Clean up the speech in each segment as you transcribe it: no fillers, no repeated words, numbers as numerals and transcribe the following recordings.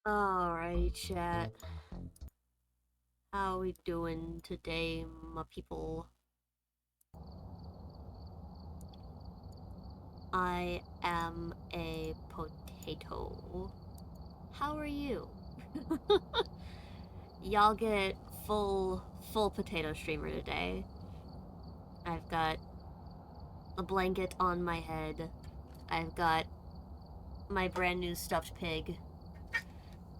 Alright, chat. How we doing today, my people? I am a potato. How are you? Y'all get full potato streamer today. I've got a blanket on my head. I've got my brand new stuffed pig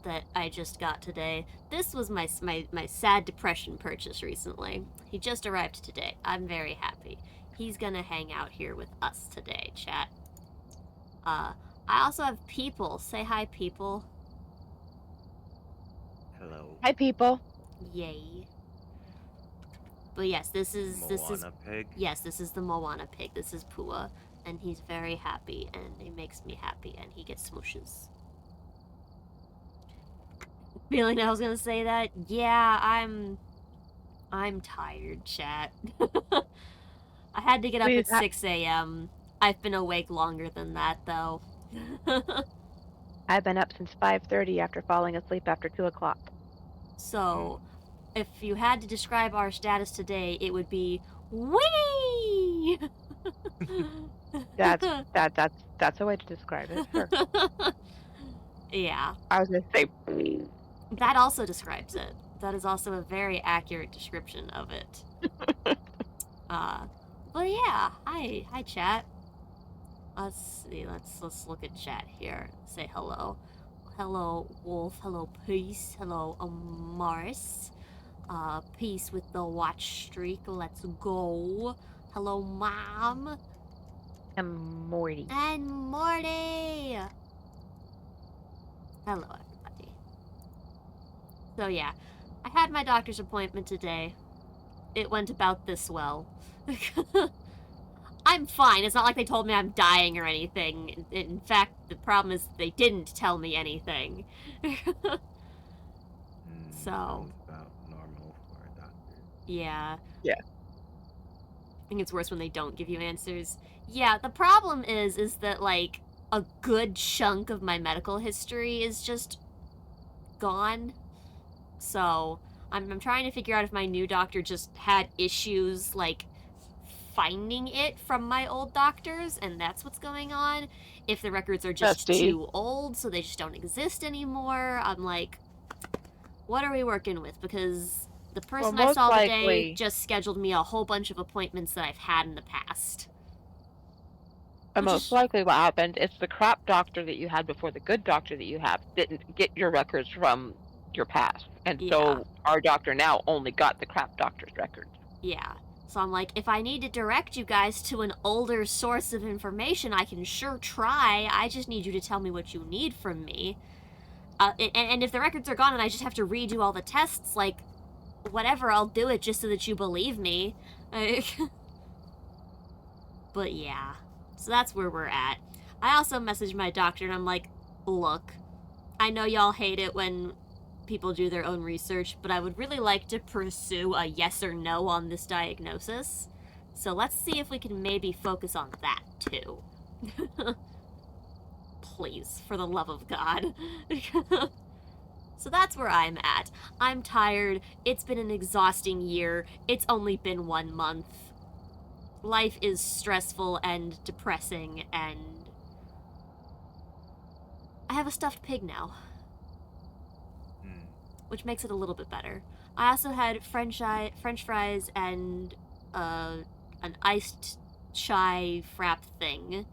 that I just got today. This was my sad depression purchase recently. He just arrived today. I'm very happy. He's gonna hang out here with us today, chat. I also have people. Say hi, people. Hello. Hi, people. Yay. But yes, this is pig? Yes, this is the Moana pig. This is Pua, and he's very happy, and he makes me happy, and he gets smooshes. Feeling I was gonna say that? Yeah, I'm tired, chat. I had to get up at 6 a.m. I've been awake longer than that, though. I've been up since 5:30 after falling asleep after 2 o'clock. So, if you had to describe our status today, it would be wee. That's a way to describe it, sure. Yeah, I was gonna say, that also describes it. That is also a very accurate description of it. Uh, but yeah, hi chat. Let's see. Let's look at chat here. Say hello. Hello, Wolf. Hello, Peace. Hello, Mars. Peace with the watch streak. Let's go. Hello, Mom. and Morty. And Morty. Hello, everybody. So yeah, I had my doctor's appointment today. It went about this well. I'm fine. It's not like they told me I'm dying or anything. In fact, the problem is they didn't tell me anything. So, Sounds about normal for a doctor. yeah. Yeah. I think it's worse when they don't give you answers. Yeah, the problem is that, like, a good chunk of my medical history is just gone. So, I'm trying to figure out if my new doctor just had issues, like, finding it from my old doctors, and that's what's going on. If the records are just Ghosty. too old, so they just don't exist anymore. I'm like, what are we working with? Because the person Well, I most saw today likely- just scheduled me a whole bunch of appointments that I've had in the past. Most likely what happened is the crap doctor that you had before the good doctor that you have didn't get your records from your past. And Yeah. so our doctor now only got the crap doctor's records. Yeah. So I'm like, if I need to direct you guys to an older source of information, I can sure try. I just need you to tell me what you need from me. And if the records are gone and I just have to redo all the tests, like, whatever, I'll do it just so that you believe me. But yeah. So that's where we're at. I also messaged my doctor and I'm like, look, I know y'all hate it when people do their own research, but I would really like to pursue a yes or no on this diagnosis. So let's see if we can maybe focus on that too. Please, for the love of God. So that's where I'm at. I'm tired. It's been an exhausting year. It's only been 1 month. Life is stressful and depressing, and I have a stuffed pig now, which makes it a little bit better. I also had French fries and an iced chai frap thing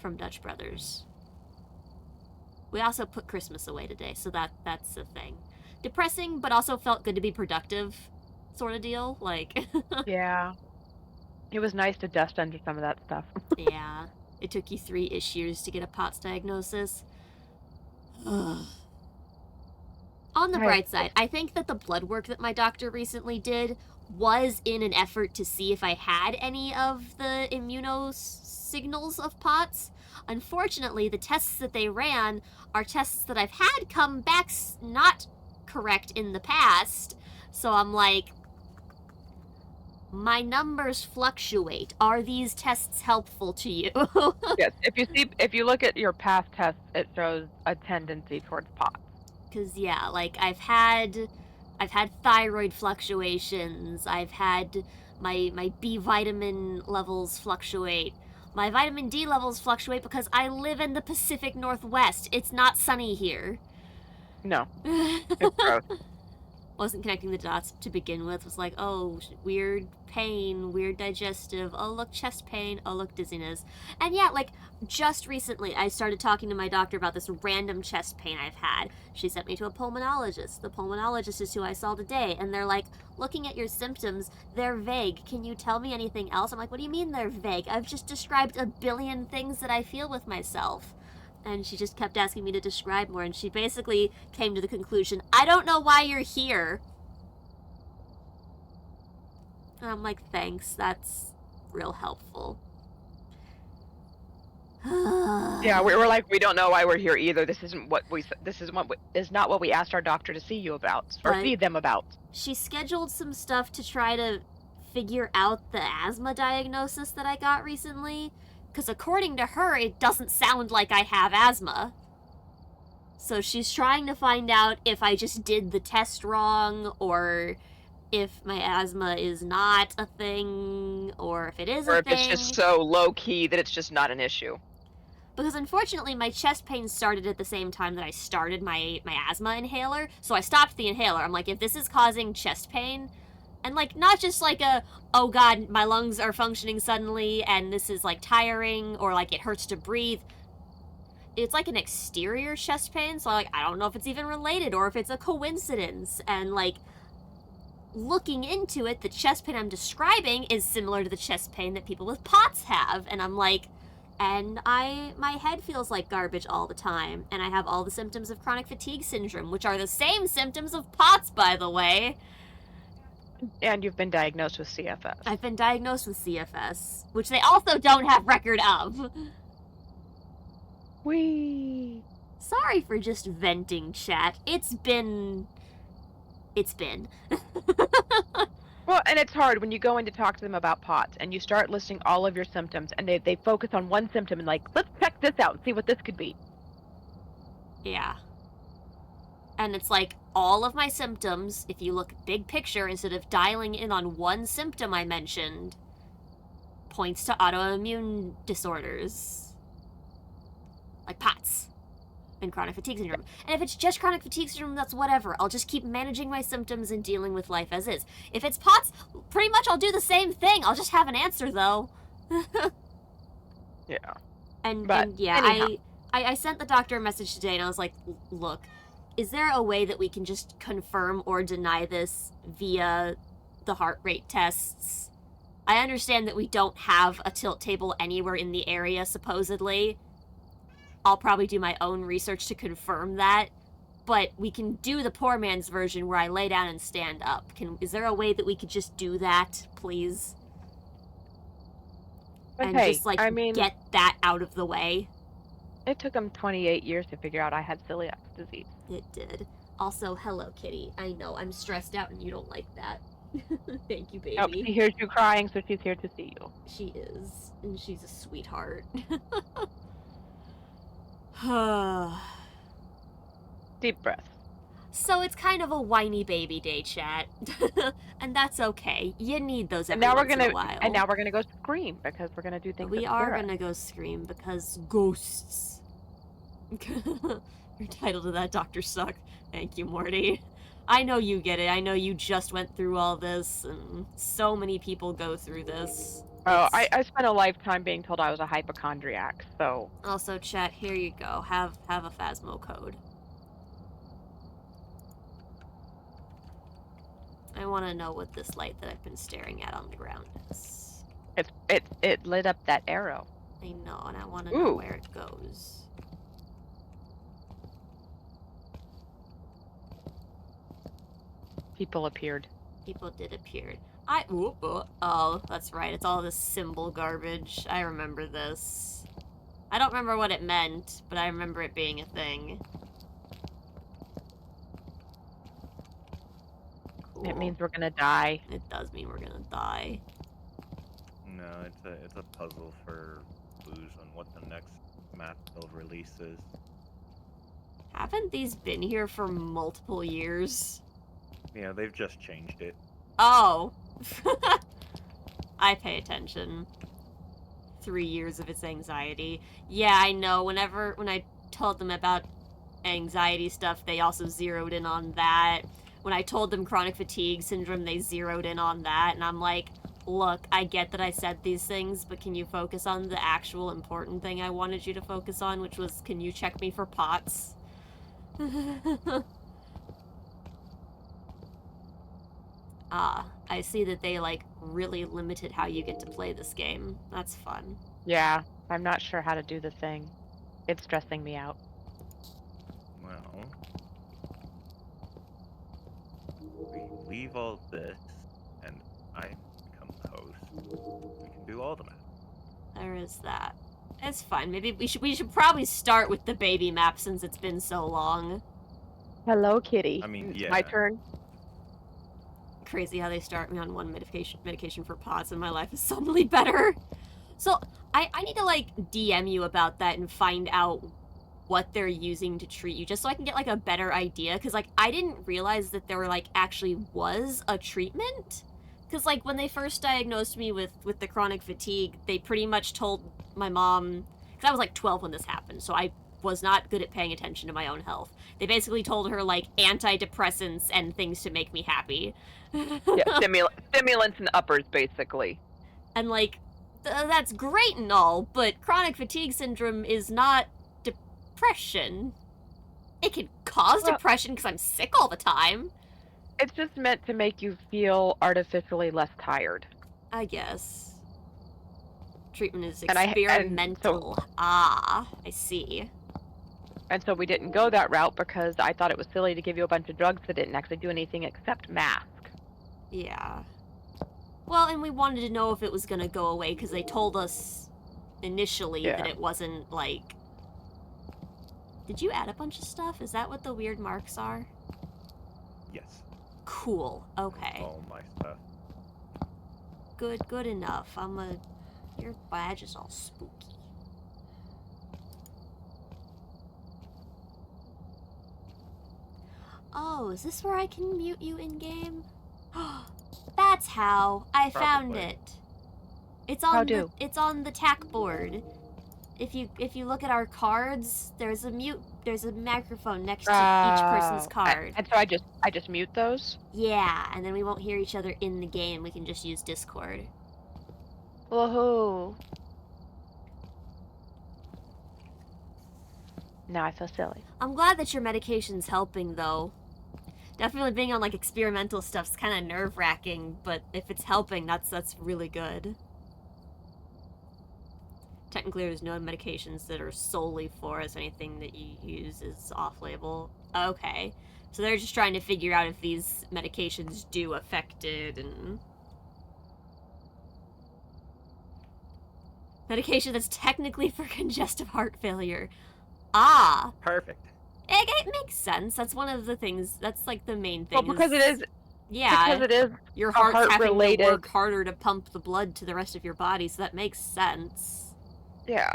from Dutch Brothers. We also put Christmas away today, so that's a thing. Depressing, but also felt good to be productive, sort of deal. Like, Yeah. It was nice to dust under some of that stuff. yeah. It took you 3-ish years to get a POTS diagnosis. On the bright side, I think that the blood work that my doctor recently did was in an effort to see if I had any of the immunosignals of POTS. Unfortunately, the tests that they ran are tests that I've had come back not correct in the past. So I'm like, my numbers fluctuate. Are these tests helpful to you? Yes. If you look at your past tests, it shows a tendency towards POTS. Because yeah, like I've had thyroid fluctuations. I've had my B vitamin levels fluctuate. My vitamin D levels fluctuate because I live in the Pacific Northwest. It's not sunny here. No. It's gross. Wasn't connecting the dots to begin with. Was like, oh, weird pain, weird digestive. Oh, look, chest pain. Oh, look, dizziness. And yeah, like, just recently, I started talking to my doctor about this random chest pain I've had. She sent me to a pulmonologist. The pulmonologist is who I saw today. And they're like, looking at your symptoms, they're vague. Can you tell me anything else? I'm like, what do you mean they're vague? I've just described a billion things that I feel with myself. And she just kept asking me to describe more, and she basically came to the conclusion, I don't know why you're here. And I'm like, thanks, that's real helpful. Yeah, we were like, we don't know why we're here either. This is not what we asked our doctor to see you about, or see them about. She scheduled some stuff to try to figure out the asthma diagnosis that I got recently. Because according to her, it doesn't sound like I have asthma. So she's trying to find out if I just did the test wrong, or if my asthma is not a thing, or if it is Or a if it's thing. just so low-key that it's just not an issue. Because unfortunately, my chest pain started at the same time that I started my asthma inhaler, so I stopped the inhaler. I'm like, if this is causing chest pain, and like not just like a, oh god, my lungs are functioning suddenly and this is like tiring, or like it hurts to breathe. It's like an exterior chest pain, so like I don't know if it's even related or if it's a coincidence. And like looking into it, the chest pain I'm describing is similar to the chest pain that people with POTS have, and I'm like, and my head feels like garbage all the time, and I have all the symptoms of chronic fatigue syndrome, which are the same symptoms of POTS, by the way. And you've been diagnosed with CFS. I've been diagnosed with CFS, which they also don't have record of. Whee! Sorry for just venting, chat. It's been. Well, and it's hard when you go in to talk to them about POTS and you start listing all of your symptoms and they focus on one symptom and like, let's check this out and see what this could be. Yeah. And it's like, all of my symptoms, if you look big picture, instead of dialing in on one symptom I mentioned, points to autoimmune disorders. Like POTS. And chronic fatigue syndrome. And if it's just chronic fatigue syndrome, that's whatever. I'll just keep managing my symptoms and dealing with life as is. If it's POTS, pretty much I'll do the same thing. I'll just have an answer, though. Yeah. And anyhow. I sent the doctor a message today, and I was like, look, is there a way that we can just confirm or deny this via the heart rate tests? I understand that we don't have a tilt table anywhere in the area, supposedly. I'll probably do my own research to confirm that, but we can do the poor man's version where I lay down and stand up. Is there a way that we could just do that, please? But and hey, just, like, I mean, get that out of the way? it took them 28 years to figure out I had celiac disease. It did. Also, hello, kitty. I know, I'm stressed out and you don't like that. Thank you, baby. Nope, she hears you crying, so she's here to see you. She is. And she's a sweetheart. Deep breath. So it's kind of a whiny baby day, chat. And that's okay. You need those every And now once in a while. And now we're gonna go scream because we're gonna do things. We that are scare us. gonna go scream because ghosts. Your title to that, Dr. Suck. Thank you, Morty. I know you get it. I know you just went through all this, and so many people go through this. Oh, I spent a lifetime being told I was a hypochondriac, so. Also, chat, here you go. Have a Phasmo code. I want to know what this light that I've been staring at on the ground is. It lit up that arrow. I know, and I want to know where it goes. People appeared. People did appear. Oh, that's right. It's all this symbol garbage. I remember this. I don't remember what it meant, but I remember it being a thing. Cool. It means we're gonna die. It does mean we're gonna die. No, it's a puzzle for clues on what the next map they'll release is. Haven't these been here for multiple years? Yeah, they've just changed it. Oh. I pay attention. 3 years of its anxiety. Yeah, I know. When I told them about anxiety stuff, they also zeroed in on that. When I told them chronic fatigue syndrome, they zeroed in on that. And I'm like, look, I get that I said these things, but can you focus on the actual important thing I wanted you to focus on, which was, can you check me for POTS? I see that they, like, really limited how you get to play this game. That's fun. Yeah, I'm not sure how to do the thing. It's stressing me out. Well, we leave all this, and I become the host. We can do all the maps. There is that. It's fine. Maybe we should probably start with the baby map since it's been so long. Hello, kitty. I mean, It's yeah. my turn. Crazy how they start me on one medication for POTS and my life is suddenly better. So, I need to, like, DM you about that and find out what they're using to treat you, just so I can get like a better idea. Because like I didn't realize that there were like actually was a treatment. Because like when they first diagnosed me with the chronic fatigue, they pretty much told my mom. Because I was like 12 when this happened, so I was not good at paying attention to my own health. They basically told her like antidepressants and things to make me happy. Yeah, stimulants and uppers, basically. And like that's great and all, but chronic fatigue syndrome is not depression. It can cause depression because I'm sick all the time. It's just meant to make you feel artificially less tired. I guess. Treatment is And experimental. I see. And so we didn't go that route because I thought it was silly to give you a bunch of drugs that didn't actually do anything except mask. Yeah. Well, and we wanted to know if it was gonna go away because they told us initially that it wasn't like... Did you add a bunch of stuff? Is that what the weird marks are? Yes. Cool. Okay. All my stuff. Good enough. Your badge is all spooky. Oh, is this where I can mute you in-game? That's how. I found it. It's on it's on the tack board. If you look at our cards, there's a microphone next to each person's card. And so I just mute those? Yeah, and then we won't hear each other in the game. We can just use Discord. Woohoo. Now I feel silly. I'm glad that your medication's helping, though. Definitely being on, like, experimental stuff's kind of nerve-wracking, but if it's helping, that's really good. Technically, there's no medications that are solely for us. Anything that you use is off-label. Okay. So they're just trying to figure out if these medications do affect it, and... Medication that's technically for congestive heart failure. Ah! Perfect. It makes sense. That's one of the things. That's like the main thing. Well, because it is. Yeah. Because it is. Your heart's having to work harder to pump the blood to the rest of your body, so that makes sense. Yeah.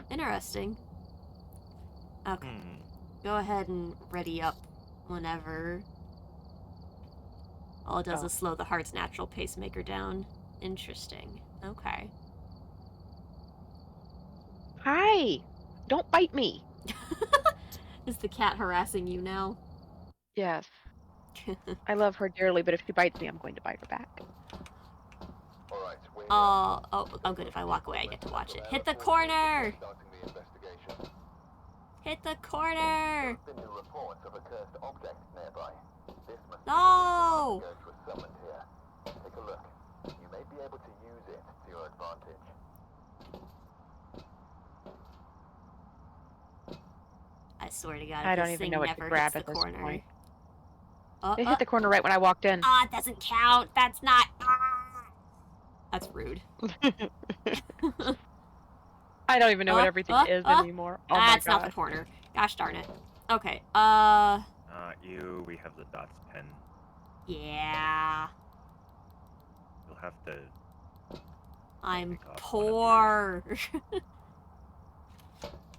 Interesting. Okay. Go ahead and ready up whenever. All it does is slow the heart's natural pacemaker down. Interesting. Okay. Hi. Don't bite me. Is the cat harassing you now? Yes. I love her dearly, but if she bites me, I'm going to bite her back. Oh, good. If I walk away, I get to watch it. Hit the corner! Hit the corner! No! I swear to God, I don't even know what to grab at this point. It hit the corner right when I walked in. It doesn't count. That's not... That's rude. I don't even know what everything is anymore. Oh my God. That's not the corner. Gosh darn it. Okay, We have the dots pen. Yeah. You'll have to... I'm poor.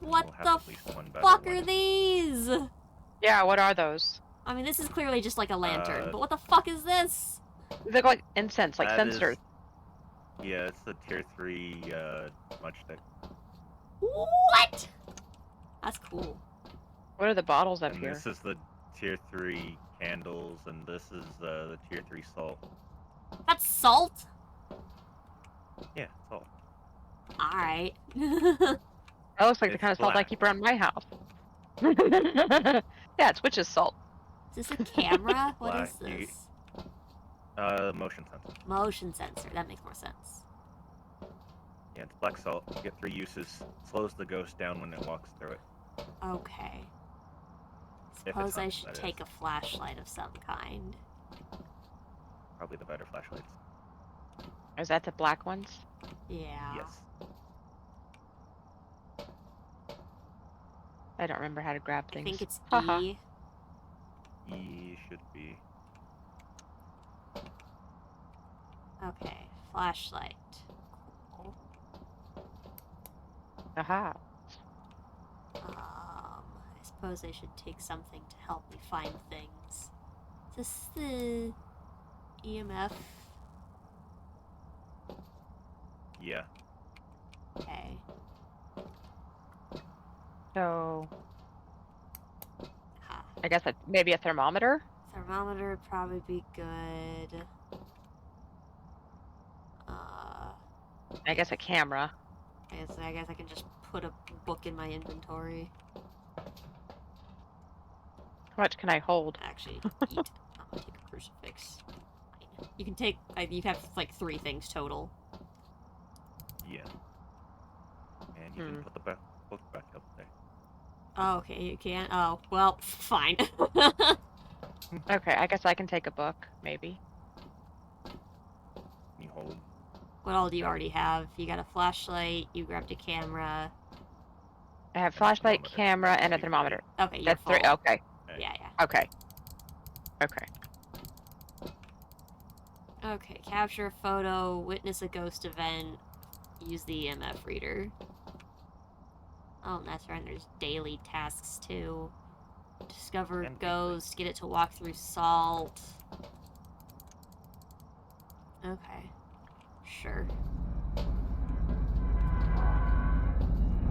What the fuck are these? Yeah, what are those? I mean, this is clearly just like a lantern, but what the fuck is this? They look like incense, like sensors. Yeah, it's the tier 3 smudge stick. What? That's cool. What are the bottles up here? This is the tier 3 candles, and this is the tier 3 salt. That's salt? Yeah, salt. Alright. That looks like the kind of salt I keep around my house. Yeah, it's witch's salt. Is this a camera? What is this? Motion sensor. Motion sensor. That makes more sense. Yeah, it's black salt. You get 3 uses. Slows the ghost down when it walks through it. Okay. Suppose I should take a flashlight of some kind. Probably the better flashlights. Is that the black ones? Yeah. Yes. I don't remember how to grab things. I think it's E. E should be. Okay, flashlight. Aha. suppose I should take something to help me find things. Is this the EMF? Yeah. Okay. So, Ha. I guess maybe a thermometer? Thermometer would probably be good. I guess a camera. I guess I can just put a book in my inventory. How much can I hold? Actually, eat. I'm gonna take a crucifix. Fine. You can take. You have like 3 things total. Yeah. And you can put the book back up there. Oh, okay, you can. Oh, well, fine. Okay, I guess I can take a book, maybe. You hold. What all do you already have? You got a flashlight. You grabbed a camera. I have flashlight, thermometer. camera, and a Be thermometer. Okay, you're That's full. 3. Okay. Yeah. Okay. Okay. Okay, capture a photo, witness a ghost event, use the EMF reader. Oh, and that's right, there's daily tasks too. Discover And ghost, get it to walk through salt. Okay. Sure.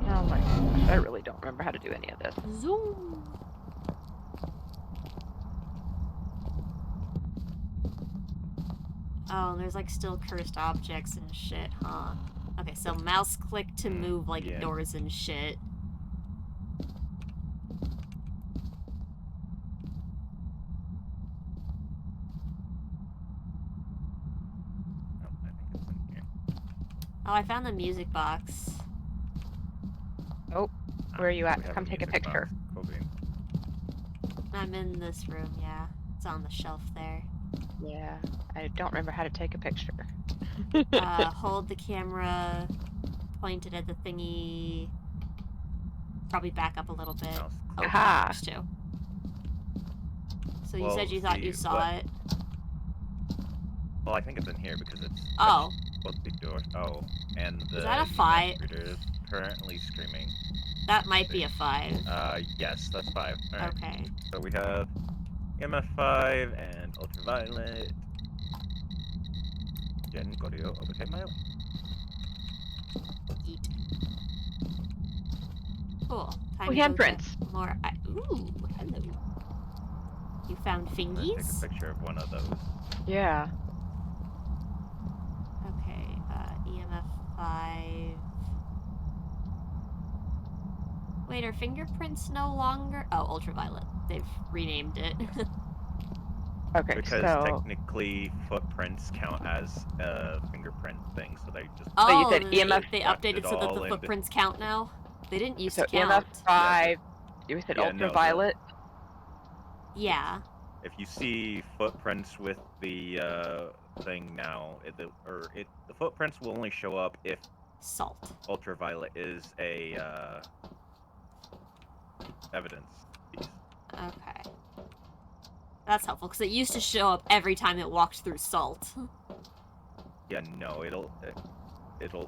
Oh my gosh, I really don't remember how to do any of this. Zoom! Oh, and there's like still cursed objects and shit, huh? Okay, so mouse click to move like yeah. doors and shit. Oh, I think it's in here. Oh, I found the music box. Oh, where are you at? We have Come take a music picture. box. Cool. I'm in this room, yeah. It's on the shelf there. Yeah, I don't remember how to take a picture. Hold the camera, point it at the thingy. Probably back up a little bit. Mouse Oh, click. Aha. that works too. So you Well, said you thought you see, saw what- it? Well, I think it's in here because it's Oh. supposed to be door. Oh, and the Is that a EMF 5? reader is currently screaming. That might be a 5. Yes, that's 5. All right. Okay. So we have EMF 5 and ultraviolet. Jen Gorio overtake my Eat. Cool. Time Oh, to go handprints. get more. Ooh, hello. You found Take fingies? a picture of one of those. Yeah. Okay, EMF 5. Wait, are fingerprints no longer? Oh, ultraviolet. They've renamed it. Okay, Because so... technically footprints count as a fingerprint thing, so they just Oh, you said EMF they locked updated it so that all the into- footprints count now? They didn't used So to count. EMF 5, you said Yeah, no, ultraviolet? Yeah. if you see footprints with the thing now, the footprints will only show up if Salt. ultraviolet is a evidence piece. Okay. That's helpful, because it used to show up every time it walked through salt. Yeah, no, it'll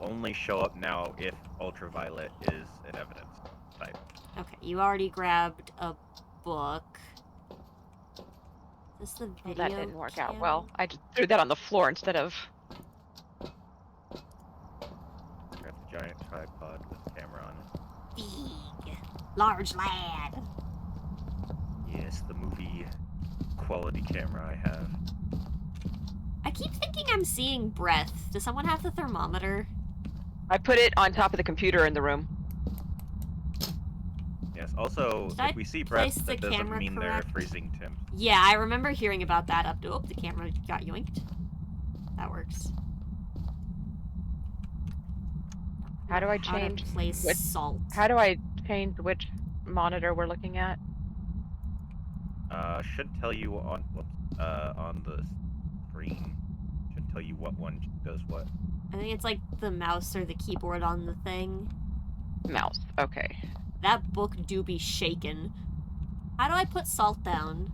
only show up now if ultraviolet is an evidence type. Okay, you already grabbed a book. Is this the Well, video that didn't work out cam? well. I just threw that on the floor instead of... Got the giant tripod with a camera on it. Big. Large lad. Yes, the movie quality camera I have. I keep thinking I'm seeing breath. Does someone have the thermometer? I put it on top of the computer in the room. Yes, also, Did I if we see place breath, the that doesn't camera mean they're correct? freezing temps. Yeah, I remember hearing about that up to... Oh, the camera got yoinked. That works. How do I How to change place which- salt. How do I change which monitor we're looking at? Should tell you on the screen. Should tell you what one does what. I think it's like the mouse or the keyboard on the thing. Mouse. Okay. That book do be shaken. How do I put salt down?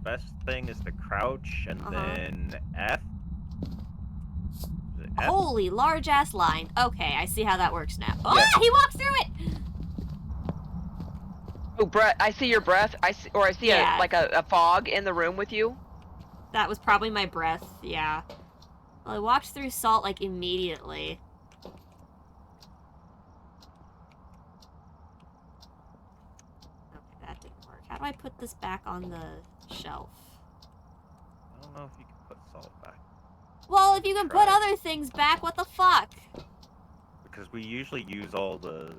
Best thing is to crouch and then F. Is it F? Holy large ass line. Okay, I see how that works now. Oh, Yeah. he walked through it! Oh, breath. I see your breath. I see Yeah. a fog in the room with you. That was probably my breath, yeah. Well, I walked through salt, like, immediately. Okay, that didn't work. How do I put this back on the shelf? I don't know if you can put salt back. Well, if you can put Try. other things back, what the fuck? Because we usually use all the...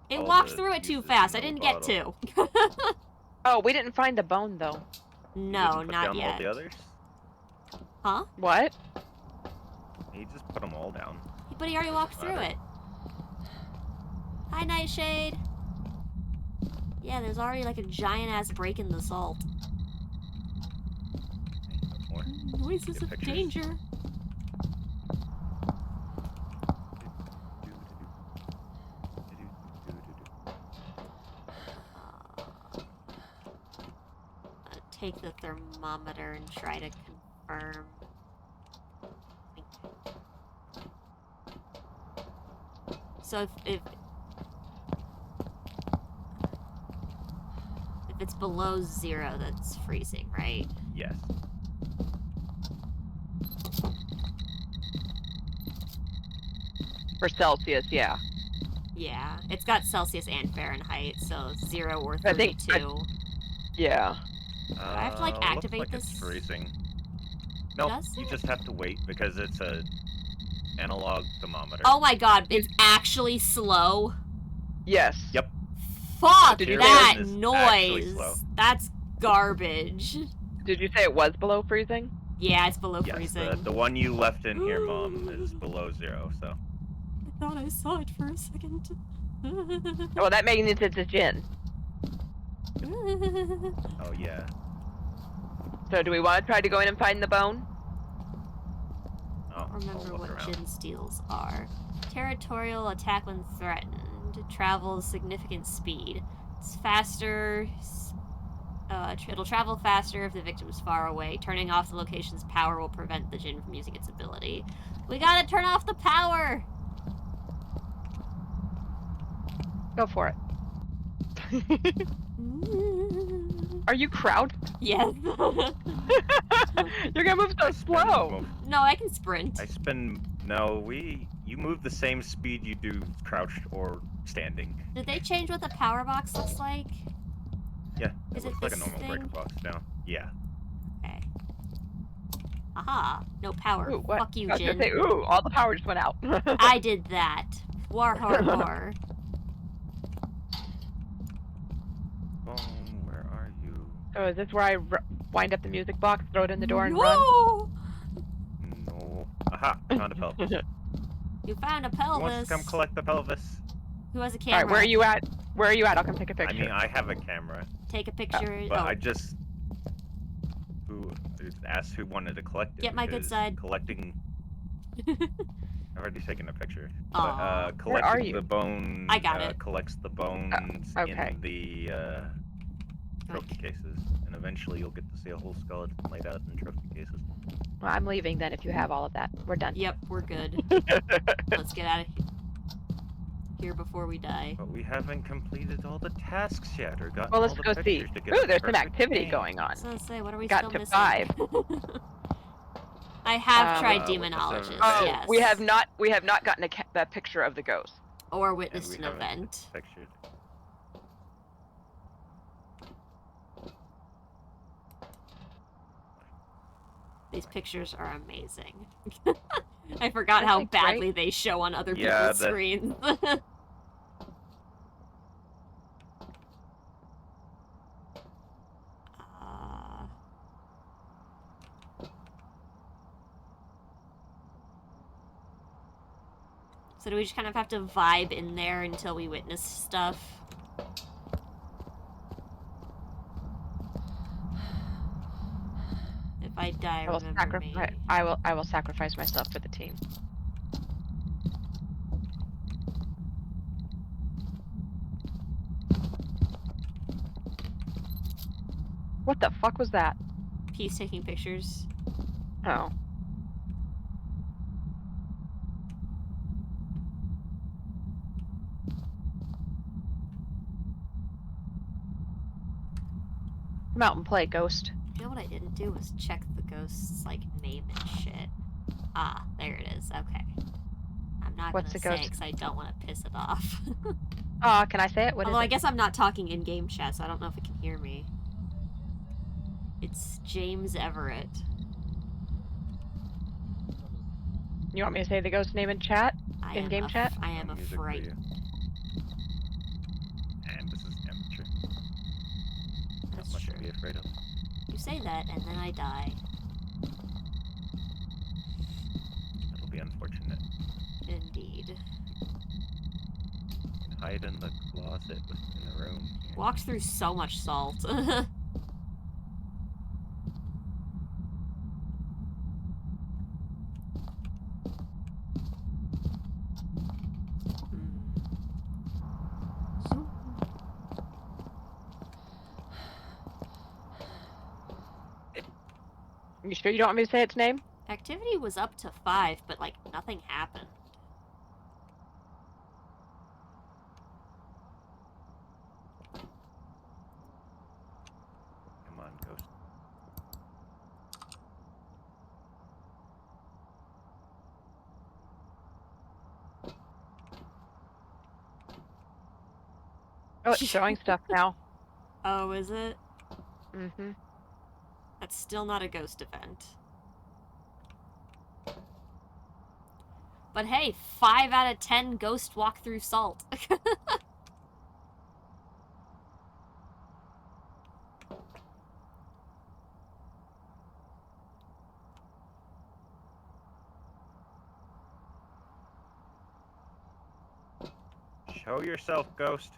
It all walked the through it too pieces fast. in I the didn't get bottle. to. Oh, we didn't find the bone though. You No, didn't put not down yet. all the others? Huh? What? You just put them all down. But he already walked through matter. it. Hi, Nightshade. Yeah, there's already like a giant-ass break in the salt. No more. Noises Get of pictures. danger. Take the thermometer and try to confirm. So if it's below 0, that's freezing, right? Yes. For Celsius, yeah. Yeah, it's got Celsius and Fahrenheit, so 0 or I think 32. Yeah. I have to, like, Looks activate like this? it's freezing. Nope, Does you it? just have to wait because it's a analog thermometer. Oh my god, it's actually slow. Yes. Yep. Fuck Did you say that it was actually noise. slow. That's garbage. Did you say it was below freezing? Yeah, it's below Yes, freezing. the one you left in here, Mom, is below 0, so... I thought I saw it for a second. Well, that means it's a gin. Oh, yeah. So do we want to try to go in and find the bone? Oh, I don't remember I'll look what around. gin steals are. Territorial attack when threatened. Travels significant speed. It's faster. It'll travel faster if the victim is far away. Turning off the location's power will prevent the djinn from using its ability. We gotta turn off the power! Go for it. Are you crowd? Yes. You're gonna move so slow. No, I can sprint. You move the same speed you do crouched or standing. Did they change what the power box looks like? Yeah, Is it it looks like a this normal breaker thing? box now. Yeah. Okay. Aha. No power. Ooh, what? Fuck you, I was gonna Jin. say, ooh, all the power just went out. I did that. War, war, war. Where are you? Oh, is this where I wind up the music box, throw it in the door, and run? No! No. Aha! Found a pelvis. You found a Who pelvis. wants to come collect the pelvis? Who has a All camera? right, where are you at? Where are you at? I'll come take a picture. I mean, I have a camera, Take a picture. but Oh, I just asked who wanted to collect it. Get my good because side. Collecting. I've already taken a picture. Aw. But Where are collecting you? the bone. I got it. Collects the bones okay. in the trophy cases, and eventually you'll get to see a whole skeleton laid out in trophy cases. Well, I'm leaving then if you have all of that. We're done. Yep, we're good. Let's get out of here before we die. But we haven't completed all the tasks yet, or gotten Well, all let's the go see. pictures to get Ooh, the there's some perfect activity name. going on. So say, what are we Got still to missing? 5. I have tried with the demonologist, Oh, yes. We have not gotten a picture of the ghost. Or And witnessed we an haven't event. pictured. These pictures are amazing. I forgot Aren't how they badly they show on other Yeah, people's screens. So do we just kind of have to vibe in there until we witness stuff? If I die, remember me. I will sacrifice myself for the team. What the fuck was that? Peace taking pictures. Oh. Come out and play, Ghost. You know what I didn't do was check the ghost's, like, name and shit. Ah, there it is. Okay. I'm not What's gonna the say ghost? because I don't want to piss it off. Can I say it? What is Although I it? guess I'm not talking in game chat, so I don't know if it can hear me. It's James Everett. You want me to say the ghost name in chat? In game chat? I am No music for afraid. you. And this is amateur. Not That's much true. to be afraid of. You say that, and then I die. That'll be unfortunate. Indeed. You can hide in the closet in the room. Here. Walked through so much salt. You sure you don't want me to say its name? Activity was up to 5, but, like, nothing happened. Come on, ghost. Oh, it's showing stuff now. Oh, is it? Mm-hmm. That's still not a ghost event. But hey, 5 out of 10 ghost walk through salt. Show yourself, ghost.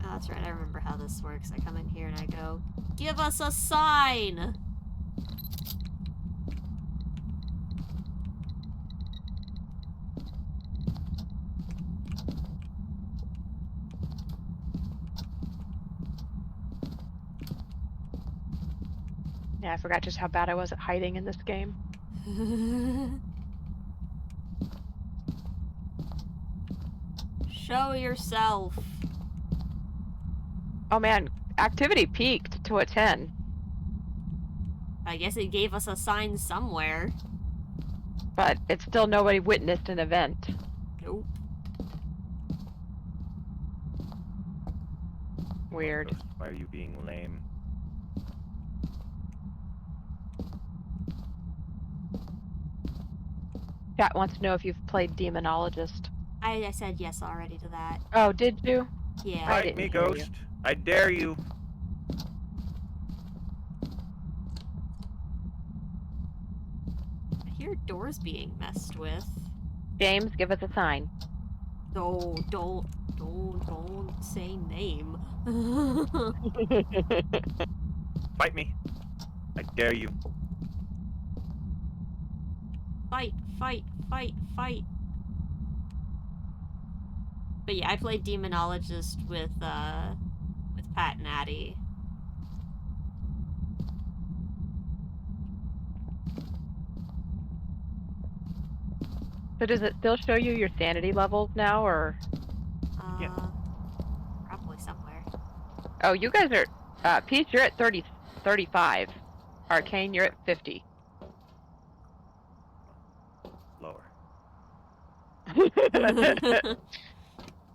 Oh, that's right, I remember how this works. I come in here and I go, give us a sign! Yeah, I forgot just how bad I was at hiding in this game. Show yourself. Oh man, activity peaked to a 10. I guess it gave us a sign somewhere. But it's still nobody witnessed an event. Nope. Weird. Ghost, why are you being lame? Chat wants to know if you've played Demonologist. I said yes already to that. Oh, did you? Yeah. I Fight didn't me, hear you. ghost. I dare you. I hear doors being messed with. James, give us a sign. No, don't say name. Fight me. I dare you. Fight, fight, fight, fight. But yeah, I played Demonologist with Pat and Addie. So does it still show you your sanity levels now, or? Yeah. Probably somewhere. Oh, you guys are, Peach, you're at 35. Arcane, you're at 50. Lower.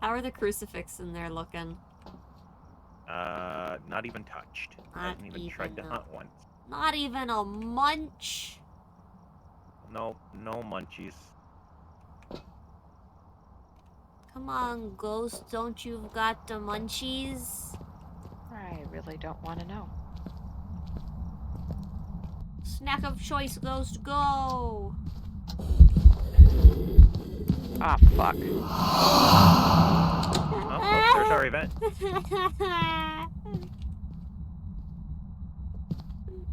How are the crucifix in there looking? Not even touched. I Not haven't even tried to even hunt once. Not even a munch. No munchies. Come on, ghost, don't you've got the munchies? I really don't want to know. Snack of choice, ghost, go! Ah, fuck. Oh, there's our event.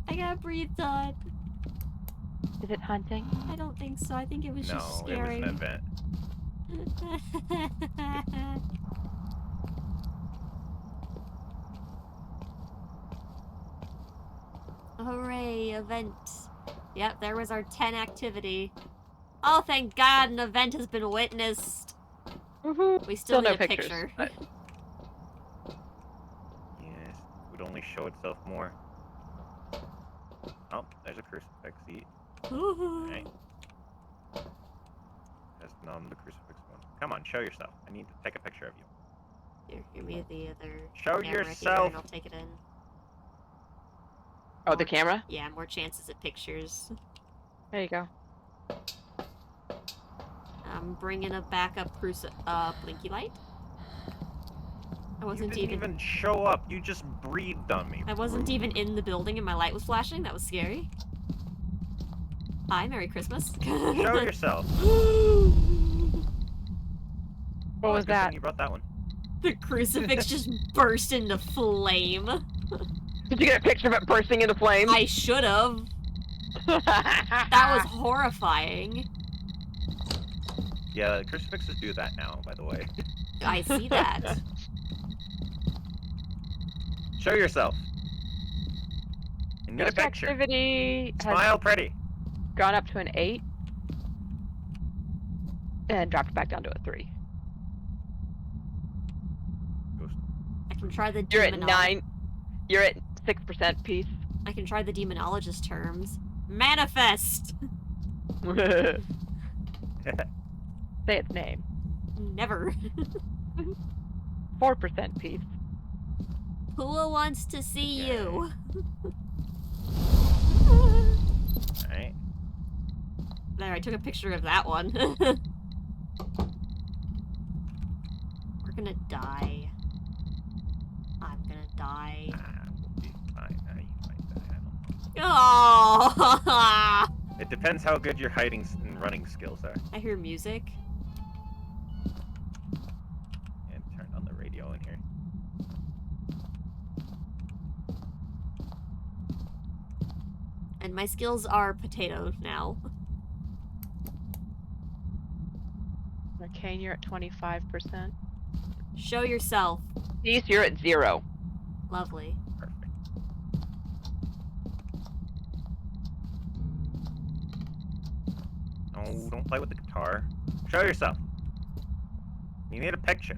I got breathed on. Is it hunting? I don't think so. I think it was just No, it was scary. an event. Hooray, event. Yep, there was our 10 activity. Oh, thank God, an event has been witnessed. Woohoo! We still need no a pictures. picture. Yes, it would only show itself more. Oh, there's a crucifix. See? Alright. That's the crucifix one. Come on, show yourself. I need to take a picture of you. Here, give me the other Show camera here yourself! and I'll take it in. Oh, the camera? Yeah, more chances at pictures. There you go. I'm bringing a backup blinky light. I You wasn't didn't even show up. You just breathed on me. I wasn't even in the building and my light was flashing. That was scary. Hi, Merry Christmas. Show yourself. What was Good thing that? you brought that one. The crucifix just burst into flame. Did you get a picture of it bursting into flames? I should have. That was horrifying. Yeah, crucifixes do that now, by the way. I see that. Show yourself. You need a Ghost picture. activity has Smile pretty. gone up to an 8 and dropped back down to a 3. Ghost. I can try the You're at demonologist. 9. You're at 6% peace. I can try the demonologist terms. Manifest! Say its name. Never. 4% peace. Who wants to see you? Alright. There, I took a picture of that one. We're gonna die. I'm gonna die. We'll be fine. You might die. I don't know. Oh! It depends how good your hiding and running skills are. I hear music. And turn on the radio in here. And my skills are potato now. Arcane, you're at 25%. Show yourself. Peace, you're at 0. Lovely. Perfect. Oh, don't play with the guitar. Show yourself. You need a picture.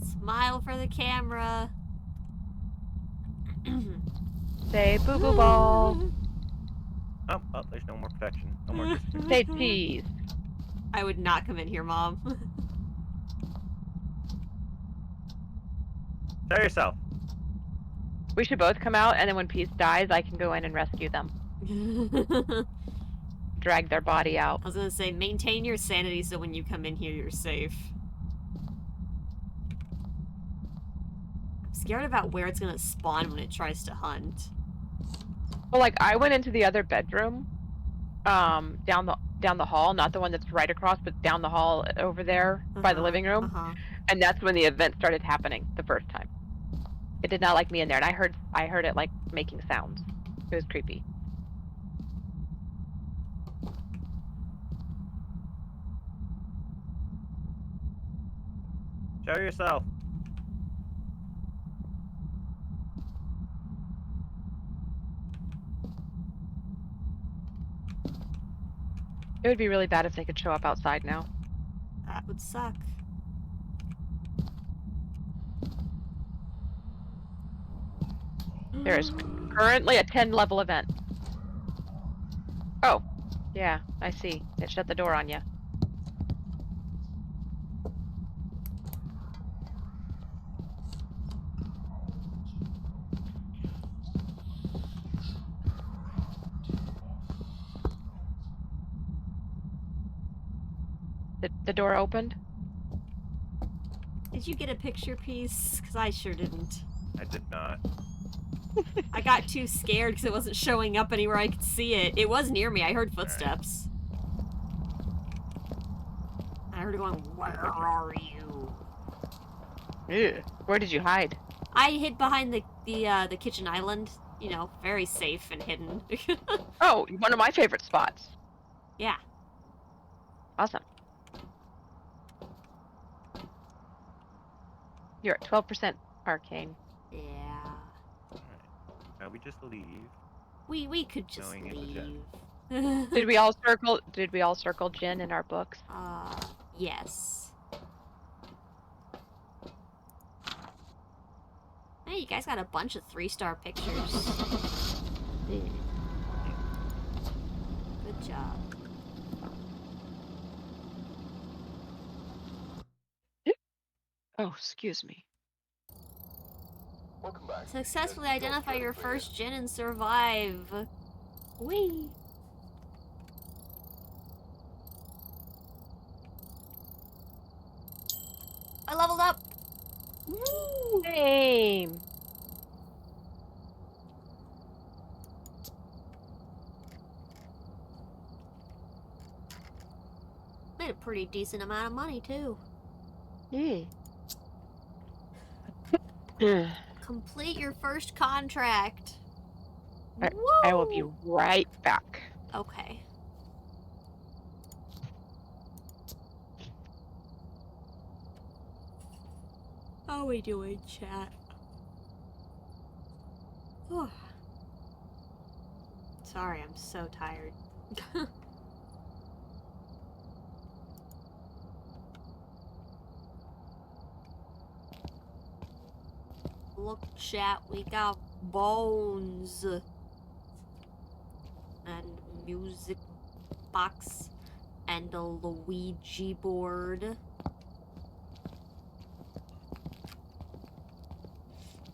Smile for the camera. Say boo boo ball. Oh, there's no more protection. No more crucifix. Say cheese. I would not come in here, Mom. Show yourself. We should both come out, and then when Peace dies, I can go in and rescue them. I Drag their body out. was gonna say, maintain your sanity so when you come in here, you're safe. I'm scared about where it's gonna spawn when it tries to hunt. Well, like, I went into the other bedroom, down the hall, not the one that's right across, but down the hall over there by the living room, and that's when the event started happening the first time. It did not like me in there, and I heard it like making sounds. It was creepy. Show yourself. It would be really bad if they could show up outside now. That would suck. There is currently a 10 level event. Oh, yeah, I see. It shut the door on you. The door opened? Did you get a picture piece? Because I sure didn't. I did not. I got too scared because it wasn't showing up anywhere I could see it. It was near me. I heard footsteps. I heard it going, "Where are you?" Ew. Where did you hide? I hid behind the kitchen island. You know, very safe and hidden. Oh, one of my favorite spots. Yeah. Awesome. You're at 12% arcane. Yeah. Now we just leave. We could just Knowing it was dead. leave. Did we all circle gin in our books? Yes. Hey, you guys got a bunch of 3-star pictures. Good job. Oh, excuse me. Welcome back. Successfully identify your first gin and survive. Whee! I leveled up! Woo! Same. Made a pretty decent amount of money, too. Yeah. Complete your first contract. I will be Woo! right back. Okay. How are we doing, chat? Sorry, I'm so tired. Look, chat, we got bones. And music box. And a Luigi board.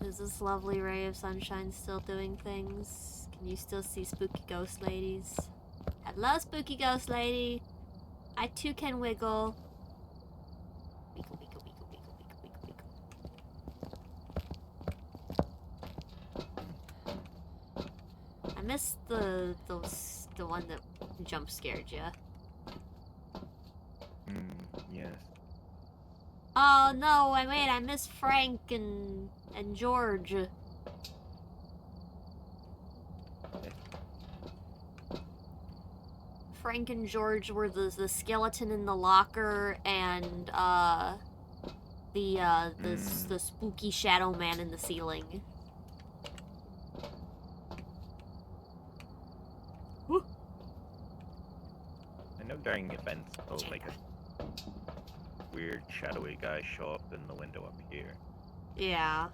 Is this lovely ray of sunshine still doing things? Can you still see spooky ghost ladies? Hello, spooky ghost lady. I too can wiggle. Wiggle, wiggle, wiggle, wiggle, wiggle, wiggle, wiggle. I missed the one that jump scared you. Yes. Oh no! I missed Frank and George. Frank and George were the skeleton in the locker and the spooky shadow man in the ceiling. I know during events, like a weird shadowy guy show up in the window up here. Yeah.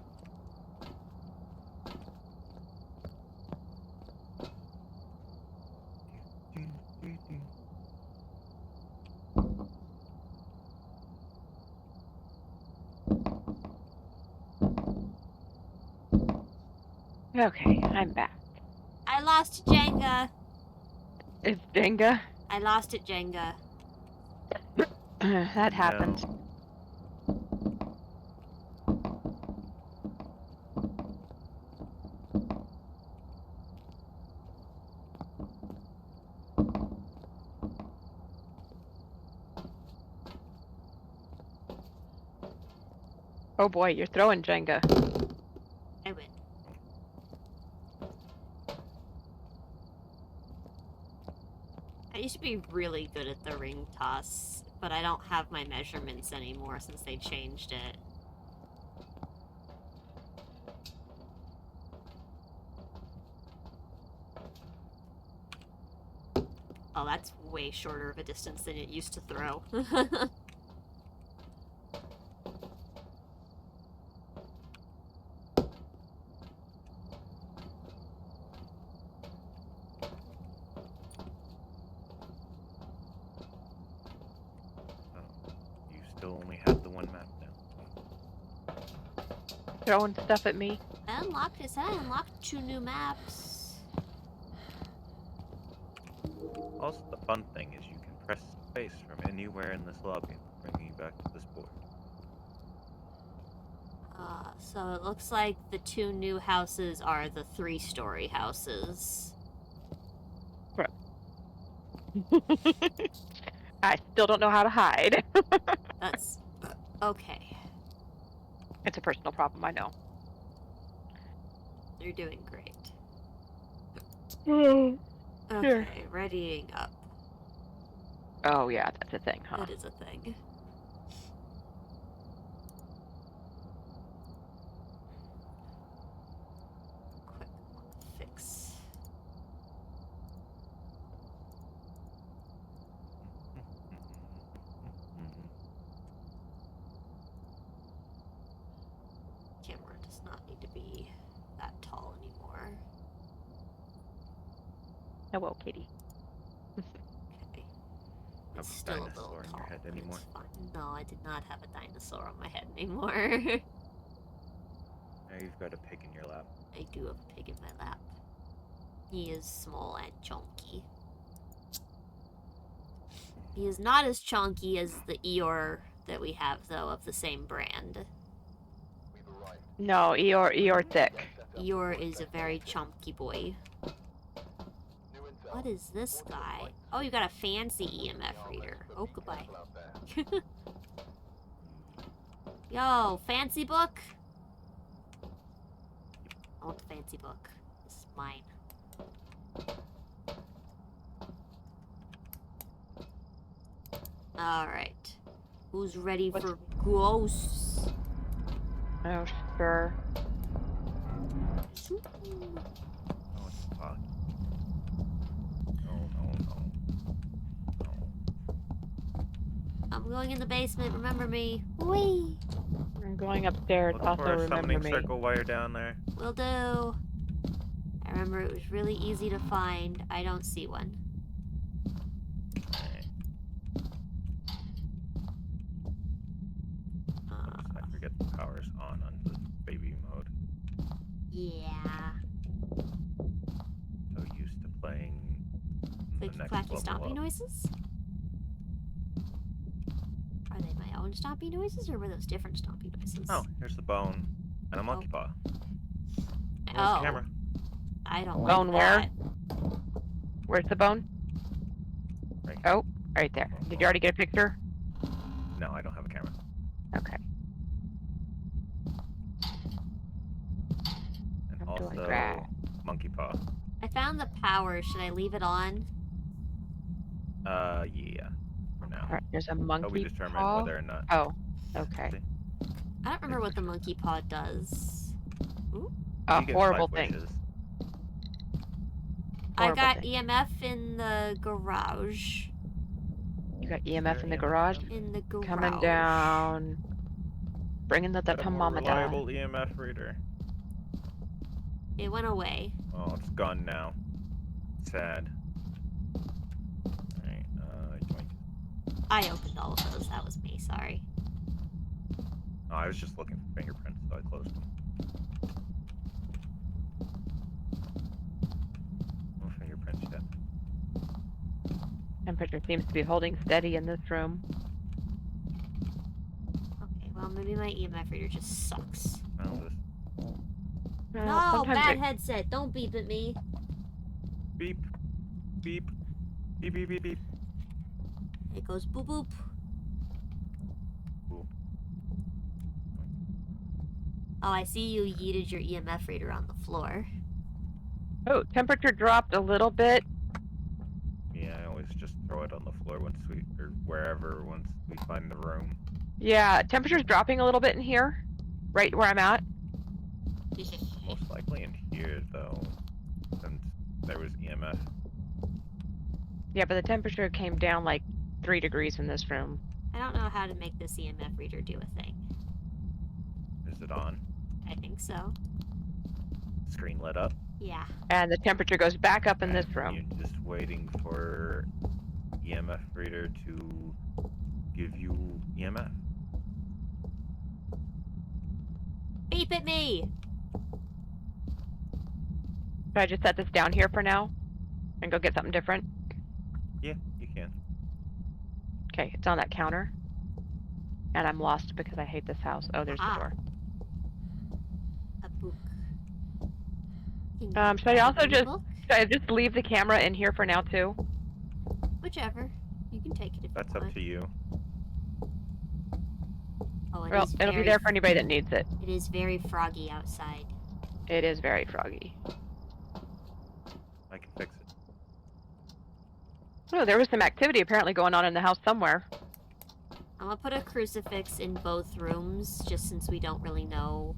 Okay, I'm back. I lost Jenga. It's Jenga? I lost it, Jenga. That happens. Oh boy, you're throwing Jenga. I win. I used to be really good at the ring toss, but I don't have my measurements anymore since they changed it. Oh, that's way shorter of a distance than it used to throw. You still only have the one map now. Throwing stuff at me. I unlocked 2 new maps. Also, the fun thing is you can press space from anywhere in this lobby, bringing you back to this board. So it looks like the 2 new houses are the 3-story houses. I still don't know how to hide. That's okay. It's a personal problem, I know. You're doing great. Sure. Okay, readying up. Oh yeah, that's a thing, huh? It is a thing. Quick fix. Camera does not need to be that tall anymore. Hello, kitty. Okay. Have It's a still a dinosaur little on your tall. head but anymore? It's fine. No, I did not have a dinosaur on my head anymore. Now you've got a pig in your lap. I do have a pig in my lap. He is small and chunky. He is not as chunky as the Eeyore that we have, though, of the same brand. No, Eeyore thick. Eeyore is a very chunky boy. What is this guy? Oh, you got a fancy EMF reader. Oh, goodbye. Yo, fancy book? I want the fancy book. This is mine. Alright. Who's ready for ghosts? Oh, sure. Oh, it's fuck. No. I'm going in the basement, remember me. Whee! I'm going upstairs. Look Also, for a remember summoning me. circle while you're down there. Will do. I remember it was really easy to find. I don't see one. Alright. Oops, I forget the power's on this baby mode. Yeah. So used to playing the Clicky next clacky level stompy up. noises? Are they my own stompy noises, or were those different stompy noises? Oh, here's the bone and a monkey paw. Where's Oh. the camera? I don't Bone like where? that. Where's the bone? Right. Oh, right there. Did you already get a picture? No, I don't have a camera. Okay. And I'm doing also, great. monkey paw. I found the power. Should I leave it on? Yeah. For now. Alright, there's a But we monkey determine paw. whether or not. Oh, okay. See? I don't remember what the monkey paw does. A You get horrible 5 thing. wishes. I Horrible got thing. EMF in the garage. You got EMF in the EMF garage? then? In the garage. Coming down. Bringing the Got a more thermometer. reliable EMF reader. It went away. Oh, it's gone now. Sad. Alright, join. I opened all of those. That was me. Sorry. Oh, I was just looking for fingerprints, so I closed them. No fingerprints yet. Temperature seems to be holding steady in this room. Okay, well, maybe my EMF reader just sucks. Found this. No, sometimes bad it- headset. Don't beep at me. Beep. Beep. Beep, beep, beep, beep. It goes boop boop. Cool. Oh, I see you yeeted your EMF reader on the floor. Oh, temperature dropped a little bit. Yeah, I always just throw it on the floor once we, or wherever, once we find the room. Yeah, temperature's dropping a little bit in here. Right where I'm at. Most likely in here, though, since there was EMF. Yeah, but the temperature came down like 3 degrees in this room. I don't know how to make this EMF reader do a thing. Is it on? I think so. Screen lit up? Yeah. And the temperature goes back up in this And room. You're just waiting for EMF reader to give you EMF. Beep at me! Should I just set this down here for now? And go get something different? Yeah, you can. Okay, it's on that counter. And I'm lost because I hate this house. Oh, there's the door. A book. Should I also just- Book? Should I just leave the camera in here for now too? Whichever. You can take it if That's you want. up to you. Oh, Well, it'll be there for anybody that needs it. It is very froggy outside. It is very froggy. I can fix it. Oh, there was some activity apparently going on in the house somewhere. I'm gonna put a crucifix in both rooms, just since we don't really know.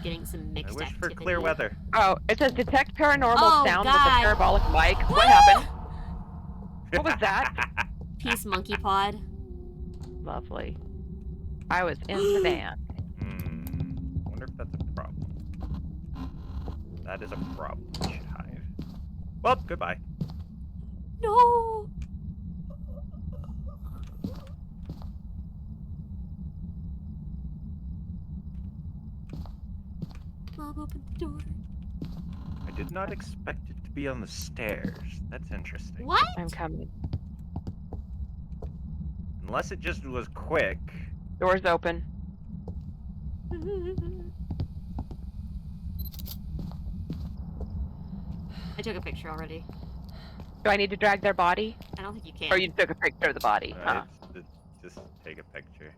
Getting some I mixed wish activity. for clear weather. Oh, it says detect paranormal Oh, sound with God. a parabolic mic. What happened? What was that? Peace monkey pod. Lovely. I was in the van. wonder if that's a problem. That is a problem. We should hide. Well, goodbye. No! Mom, open the door. I did not expect it to be on the stairs. That's interesting. What? I'm coming. Unless it just was quick. Door's open. I took a picture already. Do I need to drag their body? I don't think you can. Or you took a picture of the body? Huh. Just take a picture.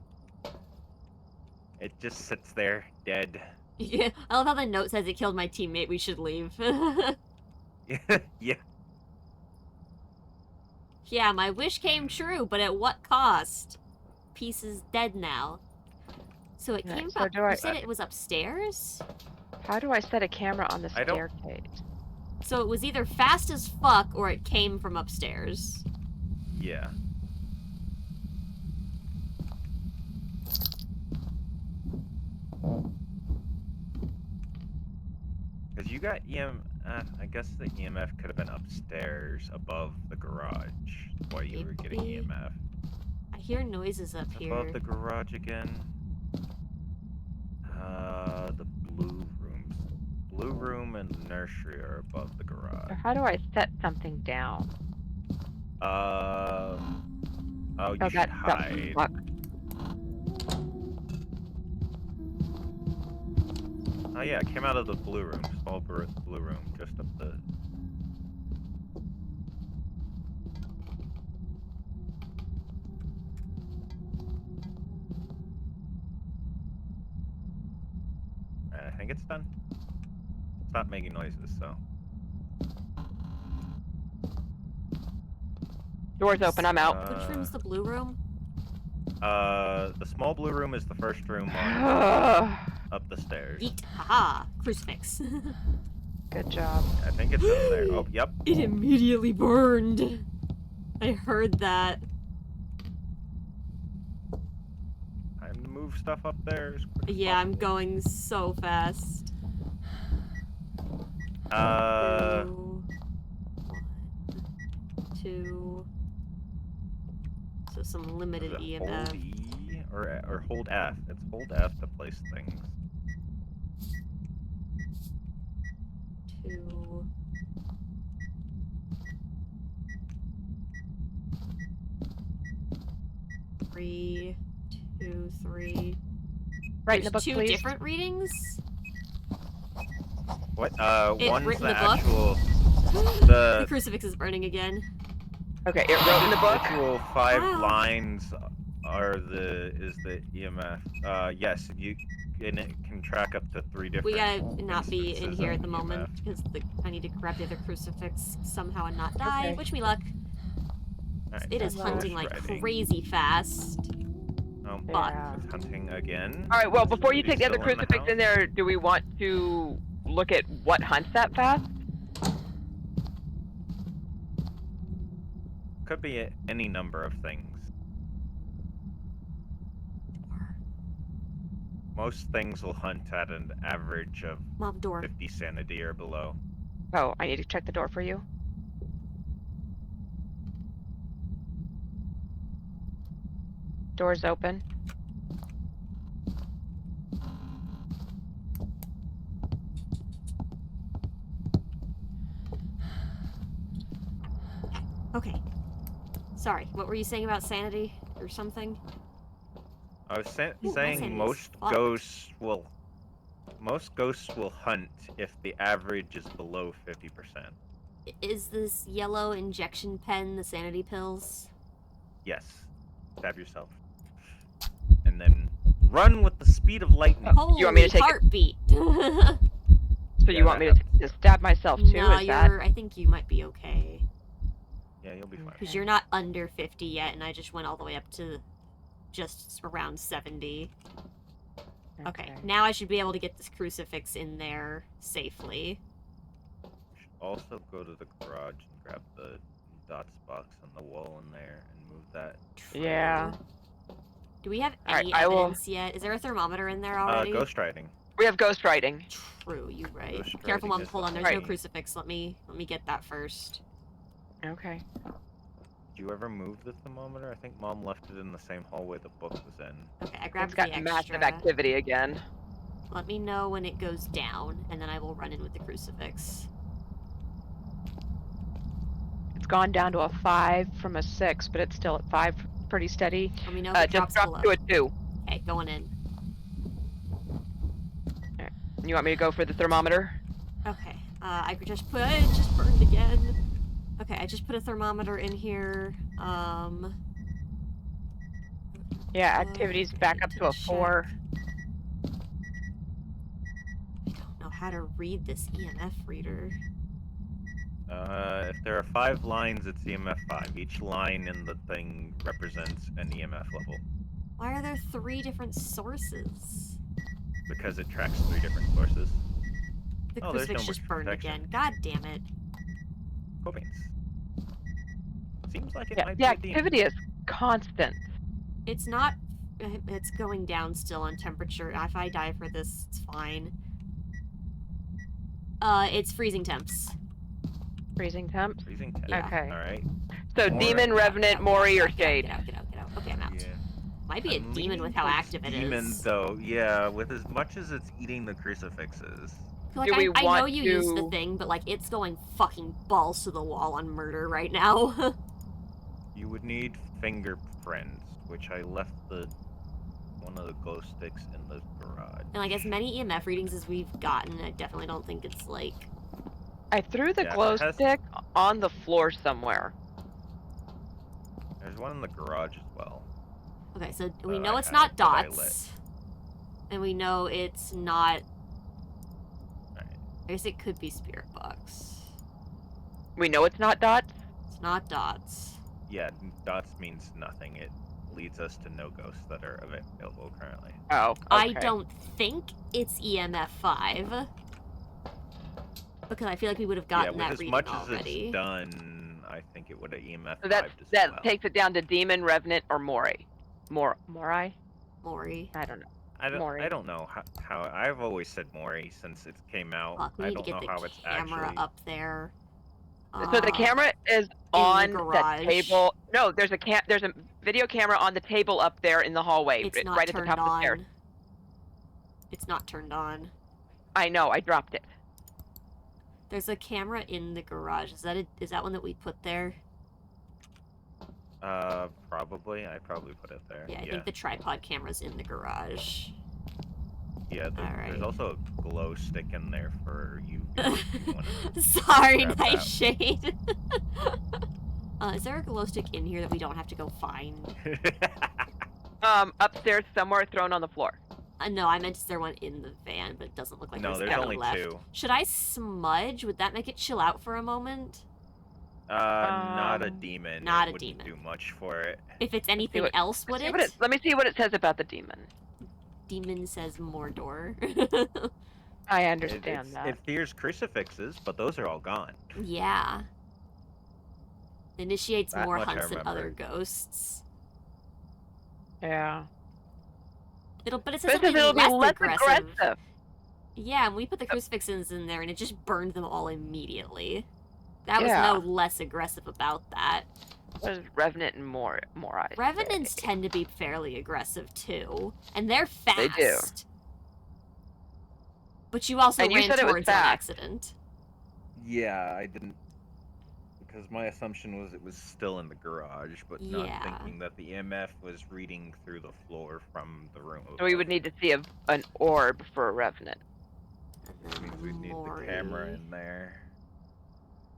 It just sits there, dead. Yeah, I love how the note says it killed my teammate, we should leave. Yeah. Yeah, my wish came true, but at what cost? Piece is dead now. So it Yeah, came so from. do I- You said it was upstairs? How do I set a camera on the I don't- staircase? So it was either fast as fuck or it came from upstairs. Yeah. Because you got I guess the EMF could have been upstairs above the garage. That's why you were getting Maybe. EMF. I hear noises up It's here. above the garage again. The blue rooms. Blue room and the nursery are above the garage. So how do I set something down? Oh, you Oh, should that's hide. fuck. Oh yeah, it came out of the blue room. Small blue room, just up the... I think it's done. Stop making noises, so... Door's open, I'm out. Which room's the blue room? The small blue room is the first room on up the stairs. Yeet. Haha. Crucifix. Good job. I think it's in there. Oh, yep. It immediately burned. I heard that. Time to move stuff up there as quick as Yeah, I'm possible. going so fast. Two, 1, 2. So some limited Is it EMF. hold E or hold F? It's hold F to place things. 2. Three, 2, 3. Right in There's the book, 2 please. different readings? What? It One's written the the book? actual. The The crucifix is burning again. Okay, it wrote in the book. actual 5 Wow. lines is the EMF. Yes, you and it can track up to 3 different. We gotta not be in instances here of at the moment EMF. because I need to grab the other crucifix somehow and not die. Okay. Wish me luck. Alright, It is so hunting ghost like riding. crazy fast. Oh, Yeah. it's hunting again. Alright, well, before you Is he take the other still in the crucifix in house? there, do we want to look at what hunts that fast? Could be any number of things. Most things will hunt at an average of Mom, door. 50 sanity or below. Oh, I need to check the door for you. Door's open. Okay. Sorry, what were you saying about sanity or something? I was Ooh, my sanity's saying most fucked. ghosts will hunt if the average is below 50%. Is this yellow injection pen the sanity pills? Yes. Stab yourself. And then run with the speed of lightning. Holy You want me to take it? heartbeat! So Yeah, you want me that to stab myself too? Nah, Is that? I think you might be okay. Yeah, you'll be fine. Because you're not under 50 yet, and I just went all the way up to just around 70. Okay, now I should be able to get this crucifix in there safely. You should also go to the garage and grab the dots box on the wall in there and move that. Yeah. Do we have Alright, any I will- evidence yet? Is there a thermometer in there already? Ghost riding. We have ghost writing. True, you're right. Ghost Careful, writing Mom. is Hold the on, there's no Right. crucifix. Let me get that first. Okay. Did you ever move the thermometer? I think Mom left it in the same hallway the book was in. Okay, I grabbed It's got the massive extra. activity again. Let me know when it goes down, and then I will run in with the crucifix. It's gone down to a 5 from a 6, but it's still at 5, pretty steady. Let me know if it Just drops drop below. to a 2. Okay, going in. Right. You want me to go for the thermometer? Okay, I just burned again. Okay, I just put a thermometer in here. Yeah, activity's back up to a 4. I don't know how to read this EMF reader. If there are 5 lines, it's EMF 5. Each line in the thing represents an EMF level. Why are there 3 different sources? Because it tracks 3 different sources. The Oh, there's crucifix no just burned protection. again. God damn it. Cobains. Seems like it Yeah, might the be a demon. activity is constant. It's not... It's going down still on temperature. If I die for this, it's fine. It's freezing temps. Freezing temps? Freezing temps. Yeah. Okay. Alright. So More- demon, revenant, Mori, or shade? Get out. Okay, I'm out. Yeah. Might be a I'm demon with leaning how towards active it demon, is. though. Yeah, with as much as it's eating the crucifixes. Like, Do we I know want you used the to- thing, but like it's going fucking balls to the wall on murder right now. You would need fingerprints, which I left one of the glow sticks in the garage. And like as many EMF readings as we've gotten, I definitely don't think it's like... I threw the Yeah, glow it has- stick on the floor somewhere. There's one in the garage as well. Okay, so we I know it's had, not but I dots. And we know it's not... Alright. I guess it could be spirit box. We know it's not dots? It's not dots. Yeah, dots means nothing. It leads us to no ghosts that are available currently. Oh, okay. I don't think it's EMF 5. Because I feel like we would have gotten yeah, that with as reading much already. as it's done, I think it would have EMF So 5 that as well. takes it down to demon, revenant, or Mori. Mori? Mori. I don't know. I Mori. don't know how I've always said Mori since it came out. Fuck, we I need to don't get know the how it's camera actually. up there. So the camera is on the garage. table. No, there's a video camera on the table up there in the hallway, It's not right at the turned top of the stairs. on. It's not turned on. I know, I dropped it. There's a camera in the garage. Is that one that we put there? Probably. I probably put it there. Yeah, I think the tripod camera's in the garage. Yeah, Alright. there's also a glow stick in there for you. Sorry, grab nice that. shade. Is there a glow stick in here that we don't have to go find? Upstairs somewhere, thrown on the floor. No, I meant is there one in the van, but it doesn't look like No, there's any only left. 2. Should I smudge? Would that make it chill out for a moment? Not a demon. Not it a wouldn't demon. do much for it. If it's anything what- else, would it? Let me see what it says about the demon. Demon says Mordor. I understand that. It fears crucifixes, but those are all gone. Yeah. Initiates That more much I hunts than other remember. ghosts. Yeah. But it says But it'll be less aggressive. Yeah, and we put the crucifixes in there and it just burned them all immediately. That was Yeah. no less aggressive about that. What is revenant and more eyes? Revenants tend to be fairly aggressive too. And they're fast. They do. But you also And you ran said it was towards on fast. accident. Yeah, I didn't. Because my assumption was it was still in the garage, but Yeah. not thinking that the EMF was reading through the floor from the room. So we would need to see an orb for a revenant. And Which means then we'd need the camera in there.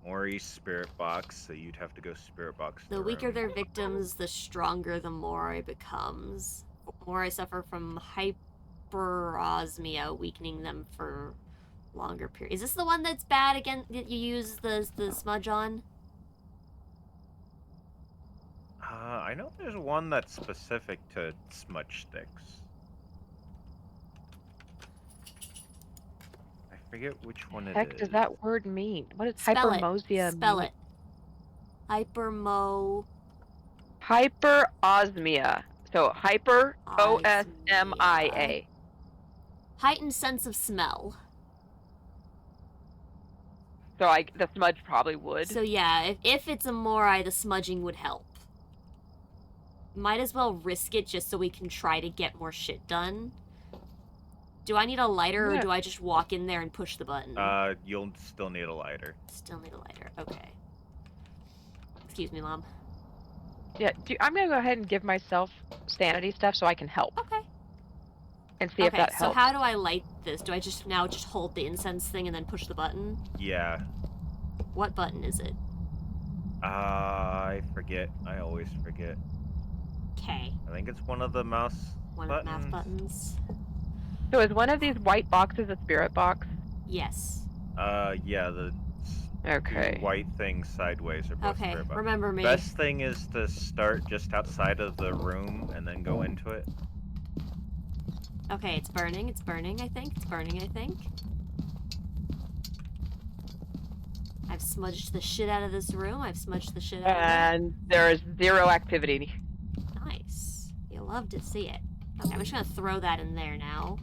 Mori's spirit box, so you'd have to go spirit box. The weaker their victims, the stronger the Mori becomes. Mori suffer from hyperosmia, weakening them for longer periods. Is this the one that's bad again that you use the smudge on? I know there's one that's specific to smudge sticks. I forget which one it is. Heck does that word mean? What does Spell it. hypermosia Spell mean? it. Hypermo... Hyperosmia. So hyper, O-S-M-I-A. Heightened sense of smell. So the smudge probably would. So yeah, if it's a Morai, the smudging would help. Might as well risk it just so we can try to get more shit done. Do I need a lighter, or do I just walk in there and push the button? You'll still need a lighter. Still need a lighter, okay. Excuse me, Mom. Yeah, I'm gonna go ahead and give myself sanity stuff so I can help. Okay. And see if that helps. So how do I light this? Do I just hold the incense thing and then push the button? Yeah. What button is it? I forget. I always forget. Okay. I think it's one of the mouse One of the mouse buttons. So is one of these white boxes a spirit box? Yes. Yeah, the two white things sideways are both spirit boxes. Remember me. Best thing is to start just outside of the room and then go into it. Okay, it's burning, I think. I've smudged the shit out of this room. And there's 0 activity. Nice. You love to see it. Okay, I'm just gonna throw that in there now.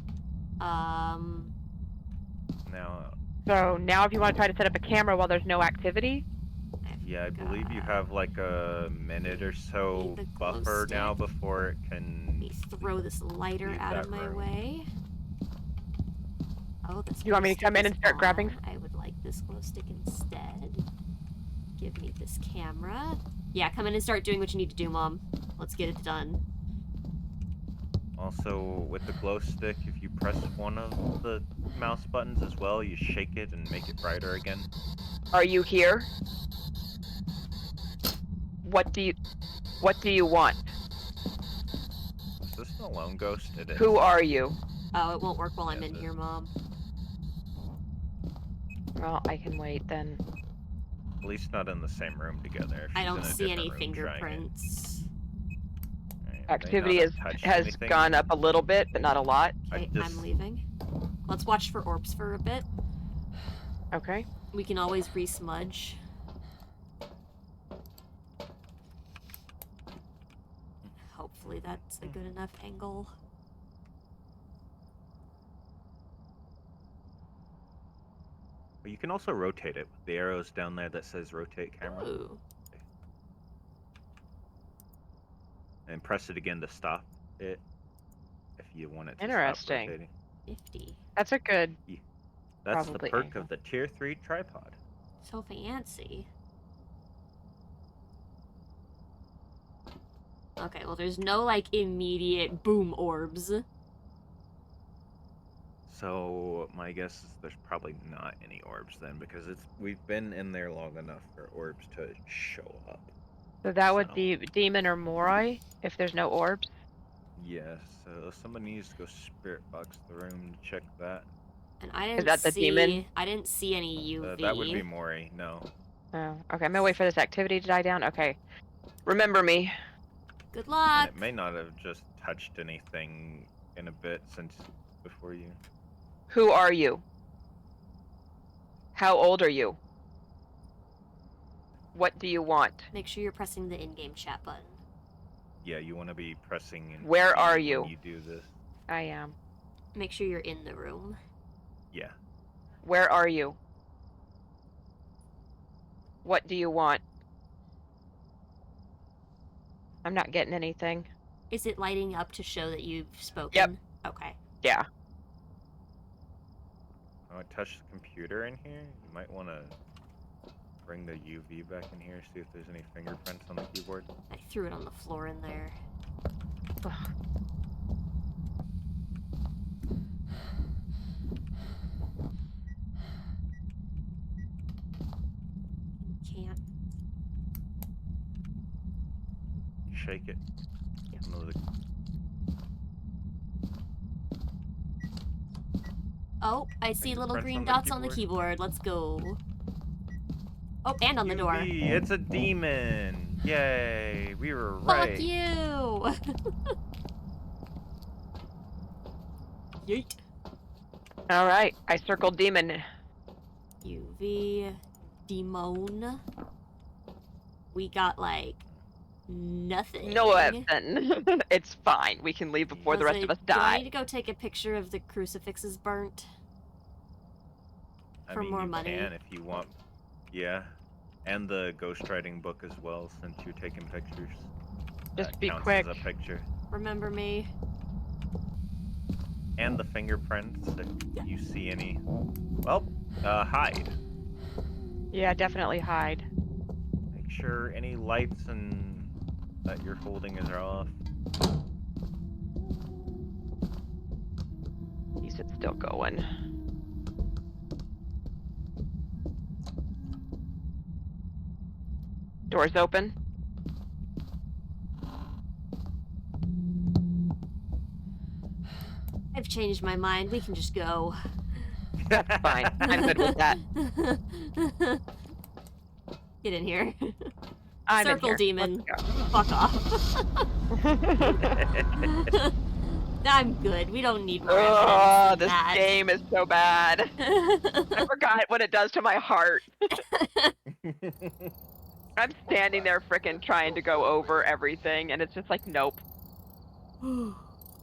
So now if you want to try to set up a camera while there's no activity? Yeah, I believe you have like a minute or so buffer now before it can... Let me throw this lighter out of my way. Oh, this. You want me to come in and start grabbing? I would like this glow stick instead. Give me this camera. Yeah, come in and start doing what you need to do, Mom. Let's get it done. Also, with the glow stick, if you press one of the mouse buttons as well, you shake it and make it brighter again. Are you here? What do you want? Is this an alone ghost? It is. Who are you? Oh, it won't work while I'm in here, Mom. Well, I can wait then. At least not in the same room together. I don't see any fingerprints. Activity has gone up a little bit, but not a lot. Okay, I'm leaving. Let's watch for orbs for a bit. Okay. We can always re-smudge. Hopefully that's a good enough angle. But you can also rotate it with the arrows down there that says rotate camera. Ooh. And press it again to stop it if you want it to Interesting. stop rotating. Nifty. That's a good... Yeah. That's the perk of the tier 3 tripod. So fancy. Okay, well there's no like immediate boom orbs. So my guess is there's probably not any orbs then, because we've been in there long enough for orbs to show up. So that would be demon or Morai if there's no orbs? Yes, so someone needs to go spirit box the room to check that. And I didn't Is that the demon? I didn't see any UV. That would be Morai, no. Oh, okay, I'm gonna wait for this activity to die down. Okay. Remember me. Good luck! And it may not have just touched anything in a bit since before you. Who are you? How old are you? What do you want? Make sure you're pressing the in-game chat button. Yeah, you want to be pressing. Where are you? When you do this. I am. Make sure you're in the room. Yeah. Where are you? What do you want? I'm not getting anything. Is it lighting up to show that you've spoken? Yep. Okay. Yeah. Oh, I touched the computer in here. You might want to bring the UV back in here, see if there's any fingerprints on the keyboard. I threw it on the floor in there. Can't. Shake it. Yep. Oh, I see little green dots on the keyboard. Let's go. Oh, and on the door. It's a demon! Yay! We were right. Fuck you! Yeet. Alright, I circled demon. UV. Demon. We got like Nothing. No, Evan. It's fine. We can leave before the rest of us Do I die. need to go take a picture of the crucifixes burnt? I For mean, more you money? can if you want. Yeah. And the ghostwriting book as well, since you're taking pictures. Just That be counts quick. as a picture. Remember me? And the fingerprints, if you see any. Well, hide. Yeah, definitely hide. Make sure any lights and that you're holding are off. At least it's still going. Doors open. I've changed my mind. We can just go. That's fine. I'm good with that. Get in here. I'm Circle in here. demon. Fuck off. I'm good. We don't need more evidence than This that. game is so bad. I forgot what it does to my heart. I'm standing there frickin' trying to go over everything, and it's just like, nope. Oh,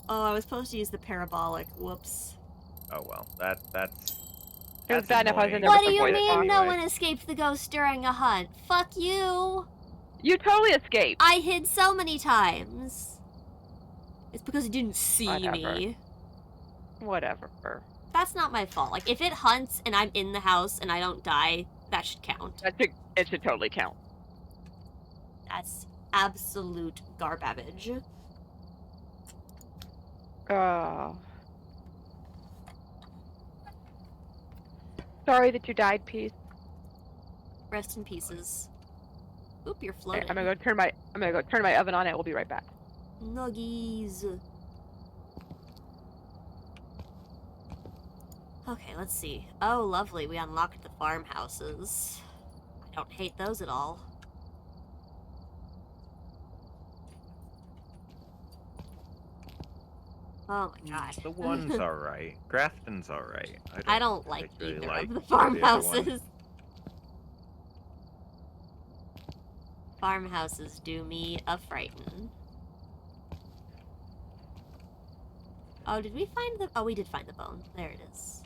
I was supposed to use the parabolic. Whoops. Oh well, that's. It was bad enough I was in there What with do the you voice mean box. no one escaped the ghost during a hunt? Fuck you! You totally escaped. I hid so many times. It's because it didn't see Whatever. me. Whatever. That's not my fault. Like, if it hunts and I'm in the house and I don't die, that should count. It should totally count. That's absolute garbage. Oh. Sorry that you died, Peace. Rest in pieces. Oop, you're Okay, floating. I'm gonna go turn my oven on and we'll be right back. Nuggies. Okay, let's see. Oh, lovely. We unlocked the farmhouses. I don't hate those at all. Oh my god. The one's alright. Grafton's alright. I don't like particularly either like of the the other one. farmhouses. Farmhouses do me a frighten. Oh, did we find the... Oh, we did find the bone. There it is.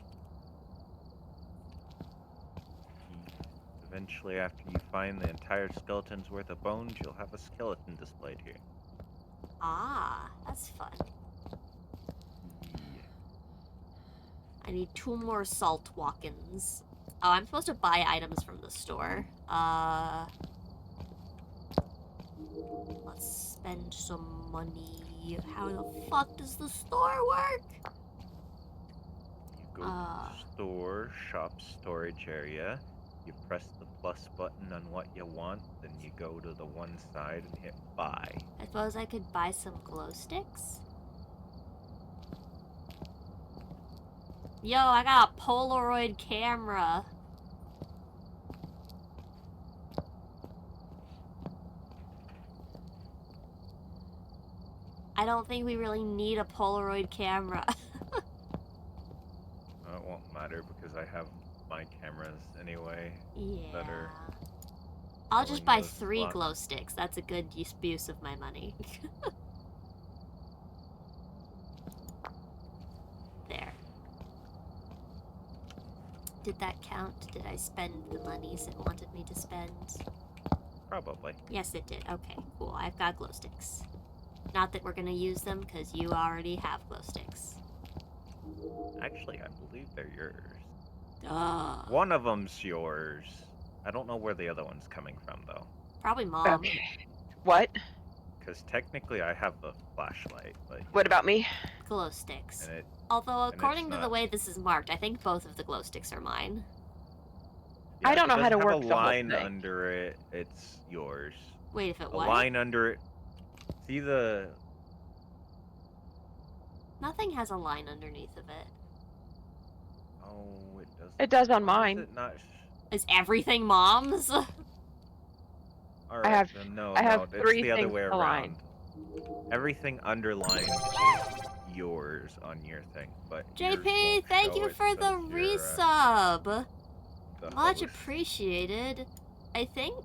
Eventually, after you find the entire skeleton's worth of bones, you'll have a skeleton displayed here. Ah, that's fun. Yeah. I need 2 more salt walk-ins. Oh, I'm supposed to buy items from the store. Let's spend some money. How the fuck does the store work? You go to the store, shop storage area. You press the plus button on what you want, then you go to the one side and hit buy. I suppose I could buy some glow sticks? Yo, I got a Polaroid camera. I don't think we really need a Polaroid camera. It won't matter because I have my cameras anyway. Yeah. That are I'll just filling buy those 3 slots. glow sticks. That's a good use of my money. There. Did that count? Did I spend the monies it wanted me to spend? Probably. Yes, it did. Okay, cool. I've got glow sticks. Not that we're gonna use them, because you already have glow sticks. Actually, I believe they're yours. Duh. One of them's yours. I don't know where the other one's coming from, though. Probably Mom. Okay. What? Because technically I have the flashlight, but... What about me? Glow sticks. And it, Although, it's according to the not. way this is marked, I think both of the glow sticks are mine. yeah, I don't know if it how to doesn't work have the a whole line thing. under it, it's yours. Wait, if it A what? line under it... See the... Nothing has a line underneath of it. Oh, it does. It does on Why is mine. it not... Is everything Mom's? Alright, have- then no, I have no, 3 it's the other things way aligned. around. Everything underlined is yours on your thing, but yours JP, won't thank show you it for the since you're, resub. the Much host. appreciated. I think,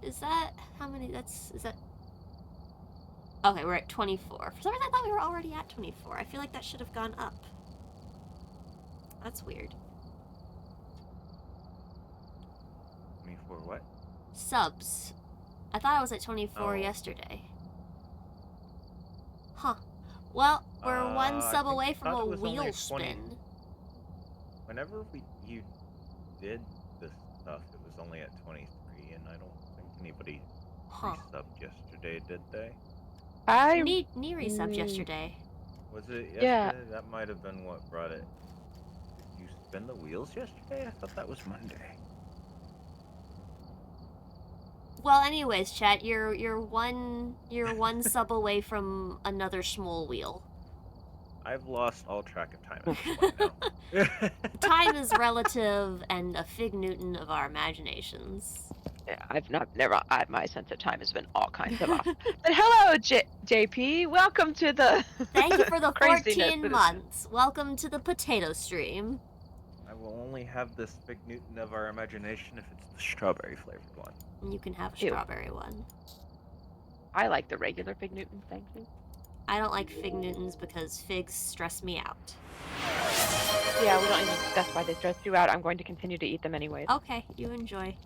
is that, how many, is that Okay, we're at 24. For some reason, I thought we were already at 24. I feel like that should have gone up. That's weird. 24 what? Subs. I thought I was at 24 yesterday. Huh. Well, we're one sub away from a wheel spin. Whenever you did this stuff, it was only at 23, and I don't think anybody resubbed yesterday, did they? Knee resubbed yesterday. Was it yesterday? Yeah. That might have been what brought it. Did you spin the wheels yesterday? I thought that was Monday. Well, anyways, chat, you're one sub away from another small wheel. I've lost all track of time at this point now. Time is relative and a fig Newton of our imaginations. Yeah, my sense of time has been all kinds of off. But hello, JP. Welcome to the. Thank you for the 14 months. Welcome to the potato stream. I will only have this fig Newton of our imagination if it's the strawberry flavored one. You can have a strawberry one. I like the regular fig Newton, thank you. I don't like fig Newtons because figs stress me out. Yeah, we don't even discuss why they stress you out. I'm going to continue to eat them anyways. Okay, you enjoy.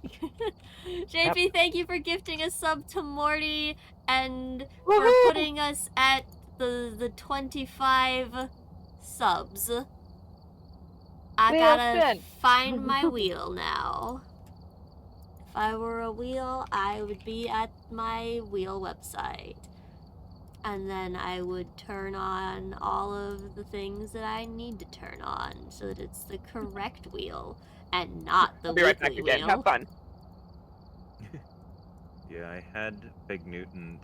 JP, Thank you for gifting a sub to Morty and for putting us at the 25 subs. I gotta find my wheel now. If I were a wheel, I would be at my wheel website. And then I would turn on all of the things that I need to turn on so that it's the correct wheel and not the weekly wheel. Have fun. Yeah, I had Fig Newtons,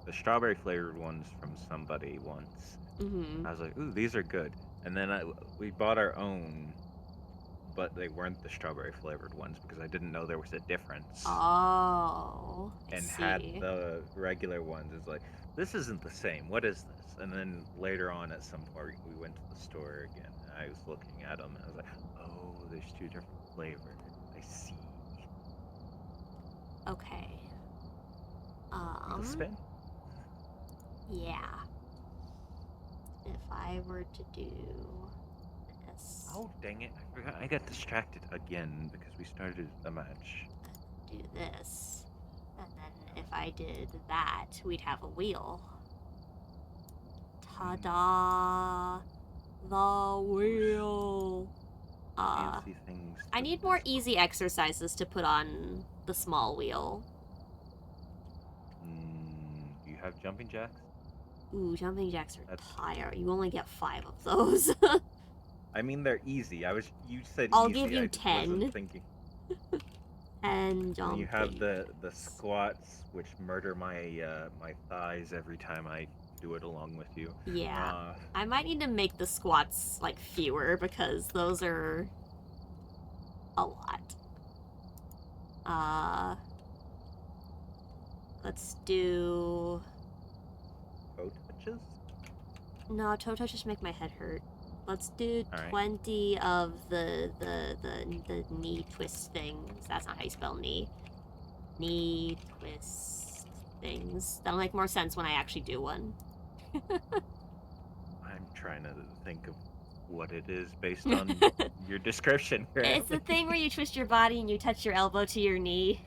the strawberry flavored ones from somebody once. Mm-hmm. I was like, ooh, these are good. And then we bought our own, but they weren't the strawberry flavored ones because I didn't know there was a difference. Oh, and had the regular ones. It's like, this isn't the same. What is this? And then later on at some point, we went to the store again. And I was looking at them and I was like, oh, there's two different flavors. I see. Okay. Spin? Yeah. If I were to do this. Oh, dang it. I forgot. I got distracted again because we started a match. Do this. And then if I did that, we'd have a wheel. Ta-da! The wheel! Fancy things. I need more easy exercises to put on the small wheel. Do you have jumping jacks? Ooh, jumping jacks are tired. You only get 5 of those. I mean, they're easy. You said I'll easy. give you I 10. wasn't thinking. And jumping. You have the squats, which murder my my thighs every time I do it along with you. Yeah. I might need to make the squats, like, fewer, because those are a lot. Let's do... Toe touches? No, toe touches make my head hurt. Let's do All right. 20 of the knee twist things. That's not how you spell knee. Knee twist things. That'll make more sense when I actually do one. I'm trying to think of what it is based on your description. It's the thing where you twist your body and you touch your elbow to your knee.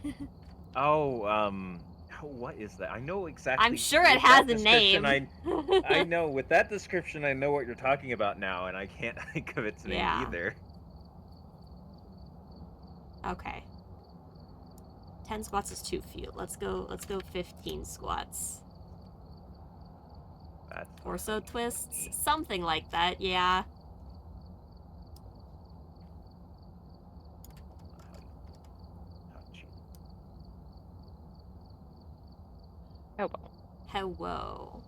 What is that? I know exactly. I'm sure it has a name. I know, with that description, I know what you're talking about now, and I can't think of its name either. Okay. 10 squats is too few. Let's go 15 squats. That's Torso twists, something like that, yeah. Hello.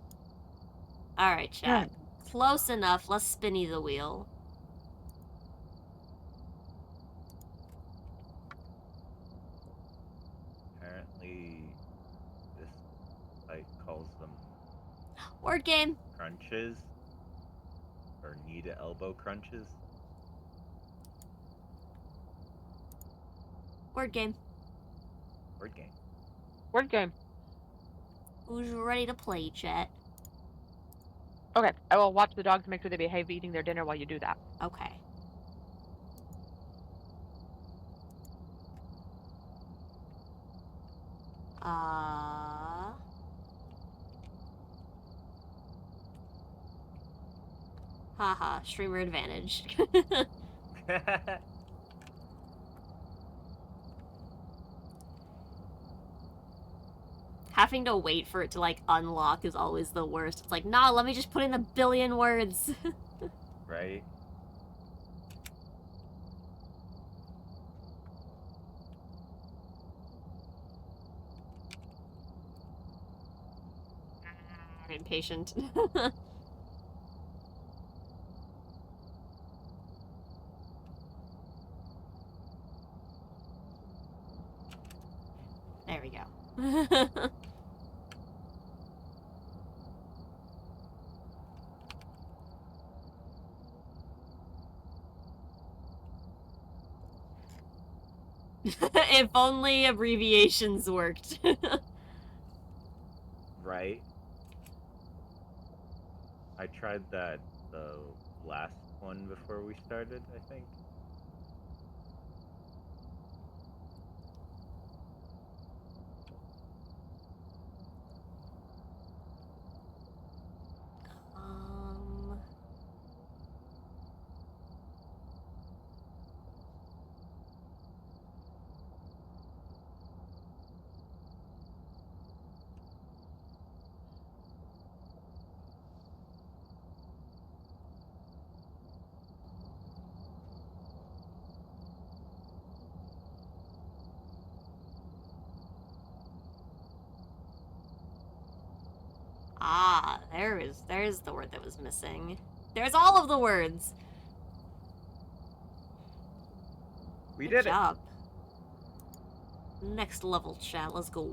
Alright, chat. Close enough. Let's spinny the wheel. Apparently, this site calls them Word game. crunches, or knee to elbow crunches. Word game. Word game. Word game. Who's ready to play, chat? Okay, I will watch the dogs, make sure they behave eating their dinner while you do that. Okay. Haha, streamer advantage. Having to wait for it to, like, unlock is always the worst. It's like, nah, let me just put in a billion words. Right? I'm impatient. There we go. If only abbreviations worked. Right? I tried that the last one before we started, I think. Ah, there's the word that was missing. There's all of the words. We Good did job. Next level, chat. Let's go.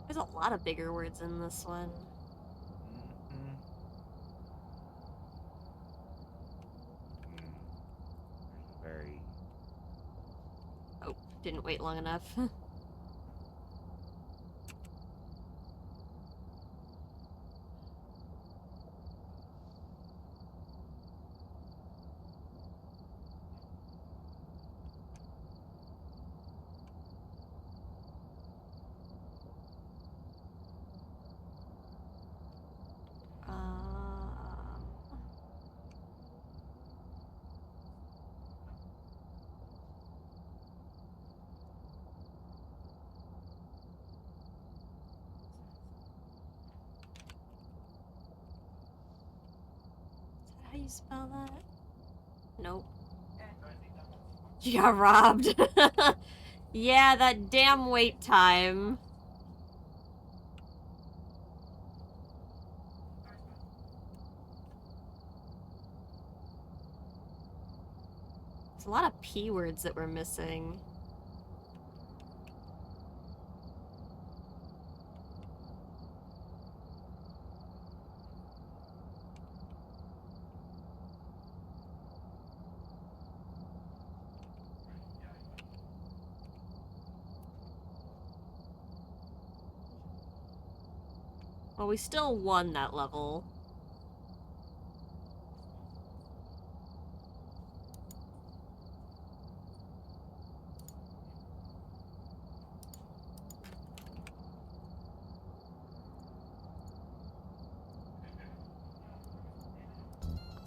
There's a lot of bigger words in this one. There's a very... Oh, didn't wait long enough. How do you spell that? Nope. You got robbed. Yeah, that damn wait time. There's a lot of P words that we're missing. Well, we still won that level.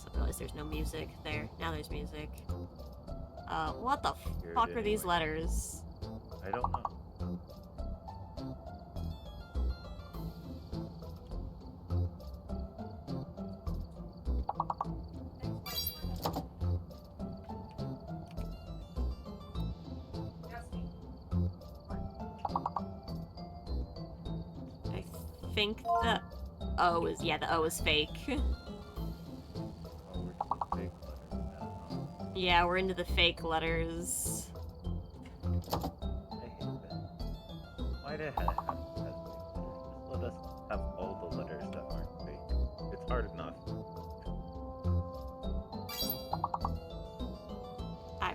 I realize there's no music there. Now there's music. What the fuck are these letters? I don't know. think the O is, yeah, the O is fake. Oh, we're doing fake letters now. Yeah, we're into the fake letters. I hate that. Why the heck have fake letters? Just let us have all the letters that aren't fake. It's hard enough.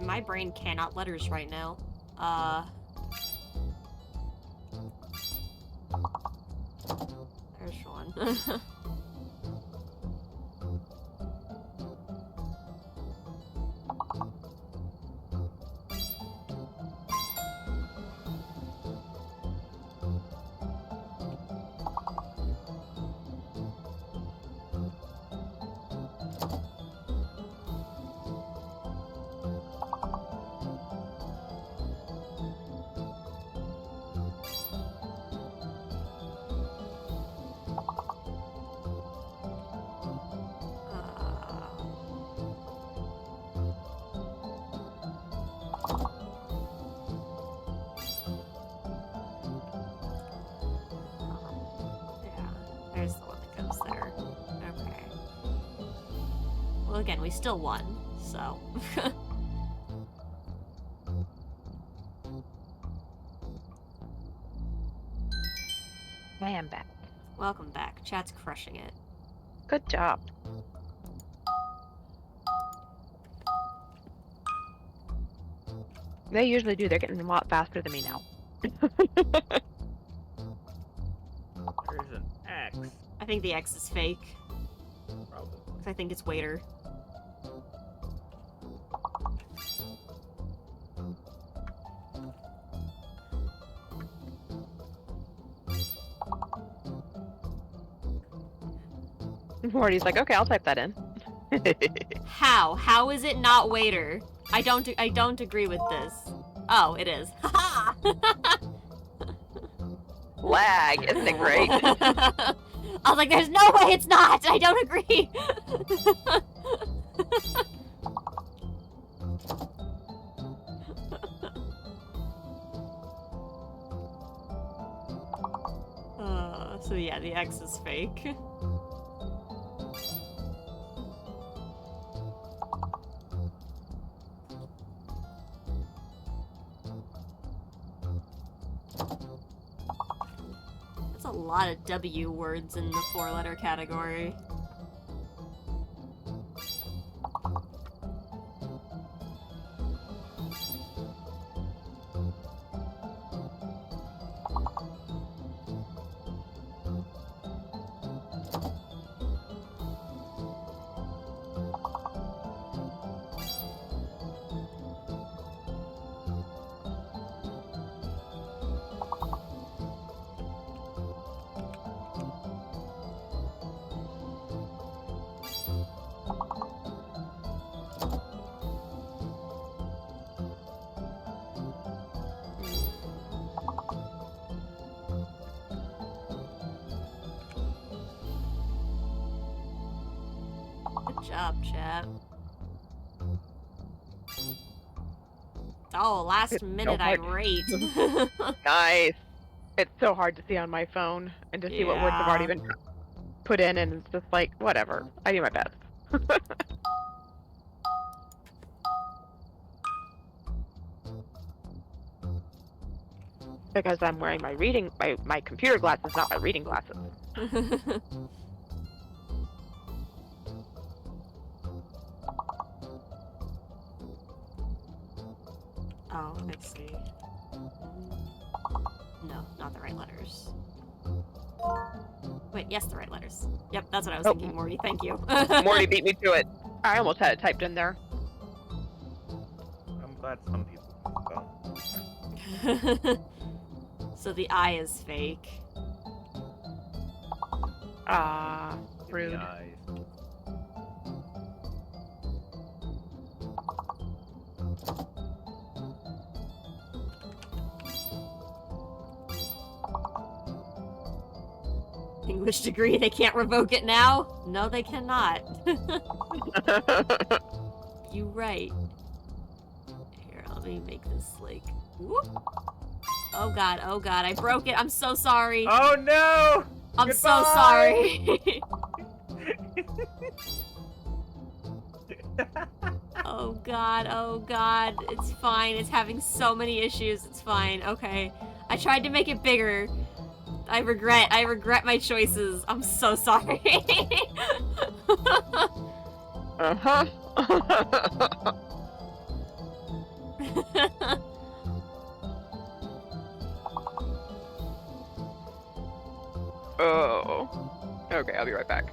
My brain cannot letters right now. There's one. There's the one that goes there. Okay. Well, again, we still won, so. I am back. Welcome back. Chat's crushing it. Good job. They usually do. They're getting a lot faster than me now. There's an X. I think the X is fake. Probably. 'Cause I think it's waiter. Morty's like, okay, I'll type that in. How? How is it not waiter? I don't agree with this. Oh, it is. Haha! Lag, isn't it great? I was like, there's no way it's not! I don't agree! So yeah, the X is fake. That's a lot of W words in the 4-letter category. Good job, chat. Oh, last minute hard. irate. Nice. It's so hard to see on my phone and to see what words have already been put in, and it's just like, whatever. I do my best. Because I'm wearing my computer glasses, not my reading glasses. Oh, let's see. No, not the right letters. Wait, yes, the right letters. Yep, that's what I was thinking, Morty. Thank you. Morty beat me to it. I almost had it typed in there. I'm glad some people can spell. So the I is fake. Rude. The eyes. English degree, they can't revoke it now? No, they cannot. You right. Here, let me make this like... Whoop. Oh god, I broke it. I'm so sorry. Oh no! I'm so sorry. Oh god, it's fine. It's having so many issues. It's fine. Okay. I tried to make it bigger. I regret my choices. I'm so sorry. Uh-huh. Oh. Okay, I'll be right back.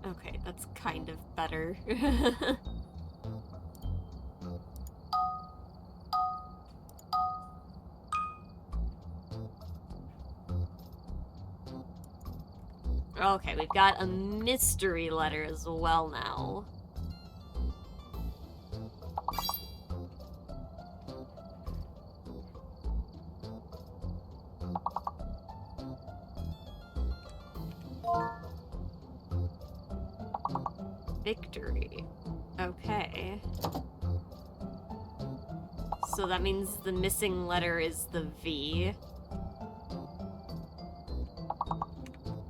Okay, that's kind of better. Okay, we've got a mystery letter as well now. Victory. Okay. So that means the missing letter is the V.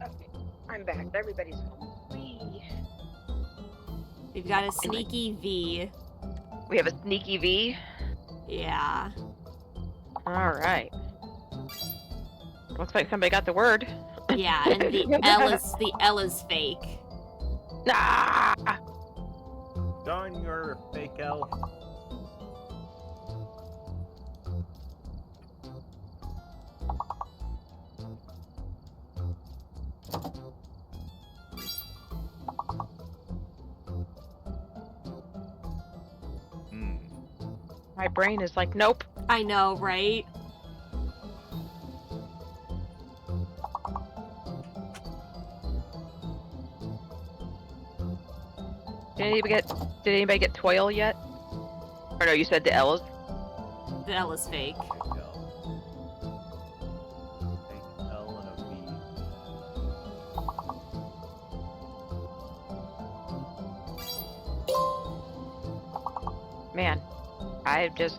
Okay, I'm back. Everybody's home. We've got a sneaky V. We have a sneaky V? Yeah. Alright. Looks like somebody got the word. Yeah, and the L is fake. Ah! Darn your fake elf. My brain is like, nope. I know, right? Did anybody get toil yet? Or no, you said the L's? The L is fake. Fake L and a V. Man, I just...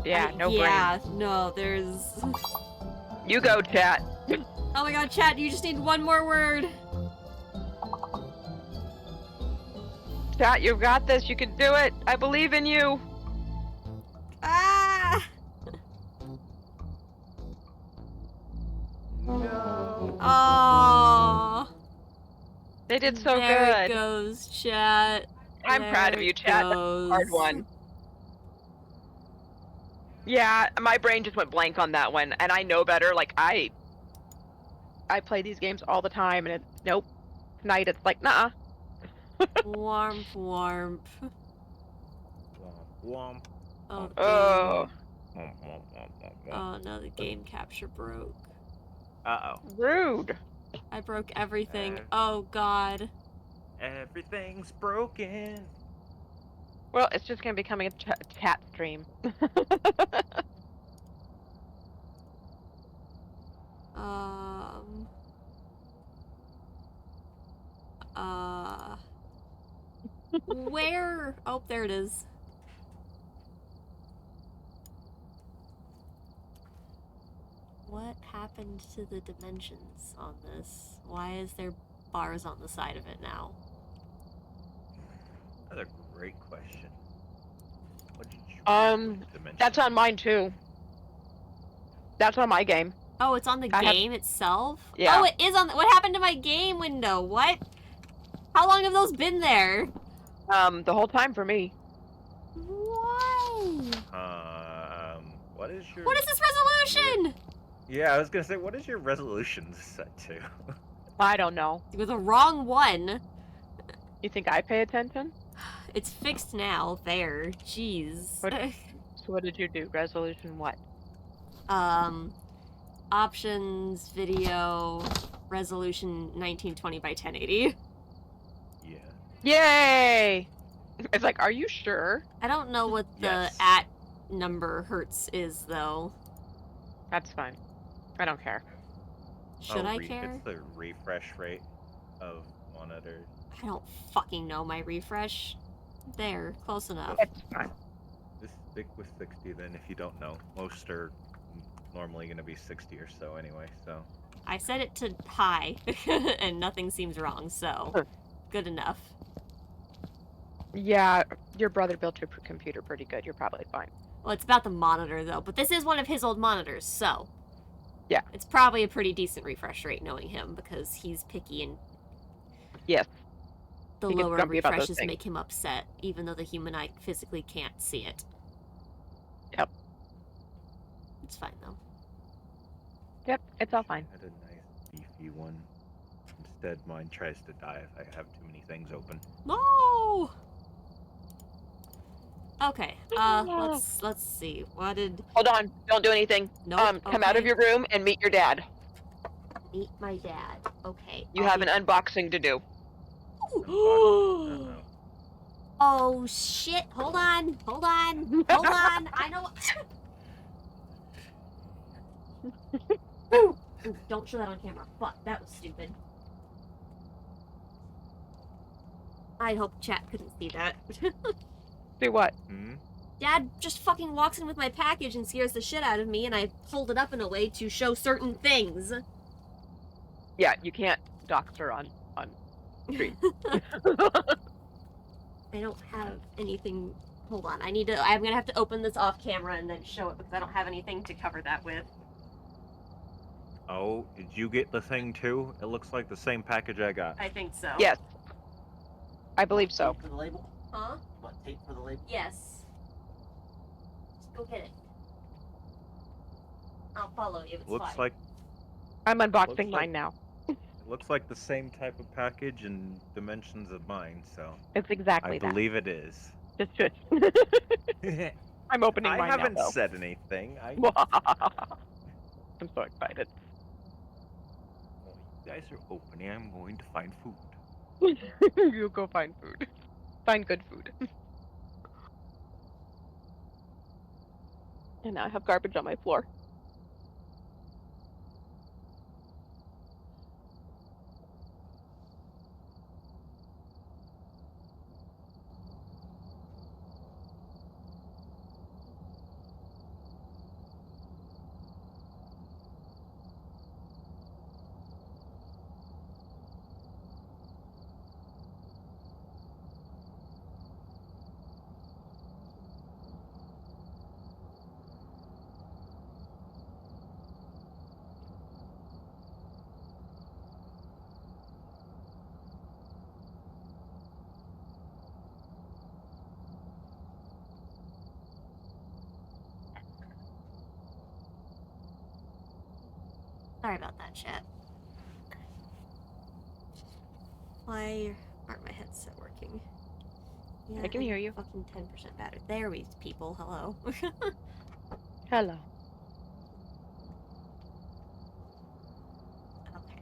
Yeah, no brain. Yeah, no, there's... You go, chat. Oh my god, chat, you just need one more word. Chat, you've got this. You can do it. I believe in you. Ah! No. Oh. They did so There good. it goes, chat. I'm proud of you, chat. That's a hard one. Yeah, my brain just went blank on that one, and I know better. Like, I play these games all the time, and it's, nope. Tonight, it's like, nah. Warmth, warmth. Womp, Oh, Oh. womp, womp, womp, womp, womp. oh no, the game capture broke. Uh-oh. Rude. I broke everything. Oh god. Everything's broken. Well, it's just gonna be becoming a chat stream. Where? Oh, there it is. What happened to the dimensions on this? Why is there bars on the side of it now? Another great question. What did you dimension? That's on mine too. That's on my game. Oh, it's on the game itself? Yeah. Oh, it is on what happened to my game window? What? How long have those been there? The whole time for me. Why? What is your... What is this resolution? Yeah, I was gonna say, what is your resolution set to? I don't know. With the wrong one. You think I pay attention? It's fixed now. There. Jeez. So what did you do? Resolution what? Options, video, resolution 1920 by 1080. Yeah. Yay! It's like, are you sure? I don't know what the Yes. at number hertz is, though. That's fine. I don't care. Should I care? It's the refresh rate of monitors. I don't fucking know my refresh. There, close enough. It's fine. Just stick with 60 then if you don't know. Most are normally going to be 60 or so anyway, so. I set it to high, and nothing seems wrong, so good enough. Yeah, your brother built your computer pretty good. You're probably fine. Well, it's about the monitor, though, but this is one of his old monitors, so... Yeah. It's probably a pretty decent refresh rate, knowing him, because he's picky and... Yes. The He gets lower grumpy about those refreshes things. make him upset, even though the human eye physically can't see it. Yep. It's fine, though. Yep, it's all fine. I had a nice beefy one. Instead, mine tries to die if I have too many things open. No! Okay, let's see. What did... Hold on, don't do anything. Nope, Come out of okay. your room and meet your dad. Meet my dad. Okay. You have an unboxing to do. Oh, Oh shit! Hold on! Hold on! Hold on! I know. Ooh, don't show that on camera. Fuck, that was stupid. I hope chat couldn't see that. Do what? Hmm? Dad just fucking walks in with my package and scares the shit out of me, and I hold it up in a way to show certain things. Yeah, you can't dox her on stream. I don't have anything. Hold on, I'm gonna have to open this off camera and then show it because I don't have anything to cover that with. Oh, did you get the thing too? It looks like the same package I got. I think so. Yes. I believe so. Tape for the label? Huh? What, tape for the label? Yes. Just go get it. I'll follow you. It's Looks fine. like I'm unboxing Looks like- mine now. it looks like the same type of package and dimensions of mine, so It's exactly I that. believe it is. Just I'm opening I mine haven't now, said anything. though. I'm so excited. While you guys are opening, I'm going to find food. You go find food. Find good food. And now I have garbage on my floor. Sorry about that, chat. Why aren't my headset working? Yeah, I can hear you. Fucking 10% battery. There we people. Hello. Hello. Okay.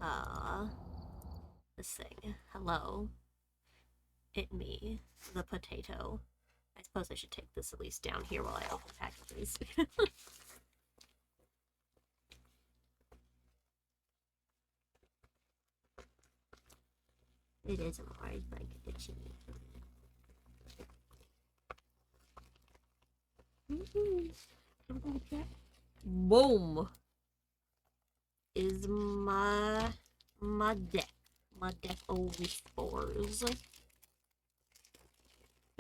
Now, this thing. Hello. It me, the potato. I suppose I should take this at least down here while I open packages. It is a hard blanket to chew. Boom! Is my deck. My deck of spores.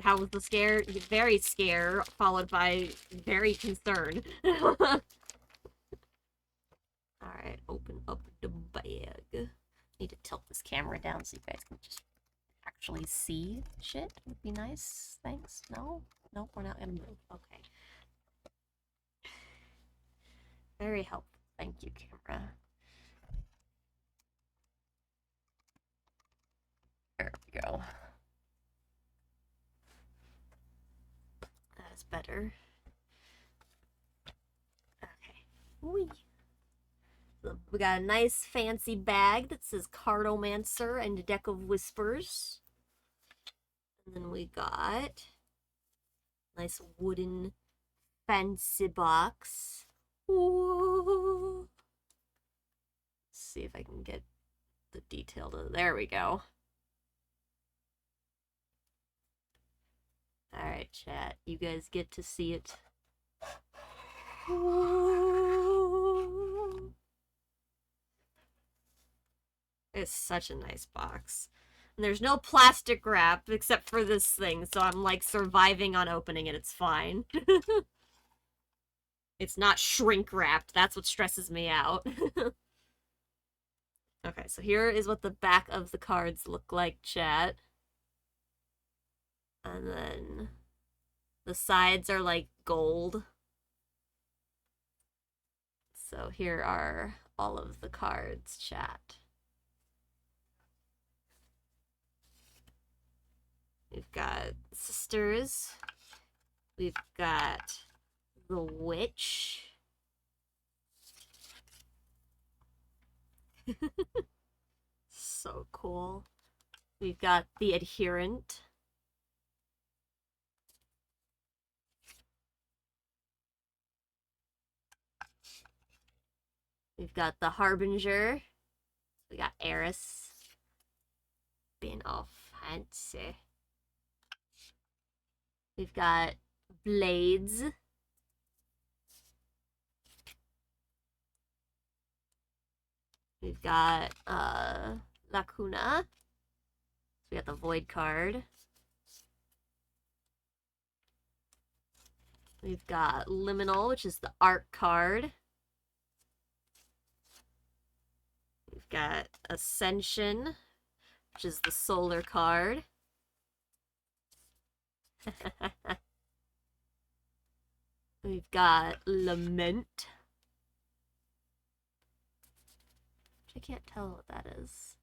How was the scare? Very scare, followed by very concern. Alright, open up the bag. Need to tilt this camera down so you guys can just actually see shit. Would be nice. Thanks. No? Nope, we're not gonna move. Okay. Very helpful. Thank you, camera. There we go. better. Okay. Whee. So we got a nice fancy bag that says Cartomancer and a Deck of Whispers. And then we got a nice wooden fancy box. Ooh. Let's see if I can get the detail to... There we go. Alright, chat. You guys get to see it. Ooh. It's such a nice box. And there's no plastic wrap except for this thing, so I'm like surviving on opening it. It's fine. It's not shrink wrapped. That's what stresses me out. Okay, so here is what the back of the cards look like, chat. And then the sides are like gold. So here are all of the cards, chat. We've got Sisters. We've got the Witch. So cool. We've got the Adherent. We've got the Harbinger. We got Eris. Being all fancy. We've got Blades. We've got Lacuna. We got the Void card. We've got Liminal, which is the Arc card. We've got Ascension, which is the Solar card. We've got Lament. Which I can't tell what that is. Is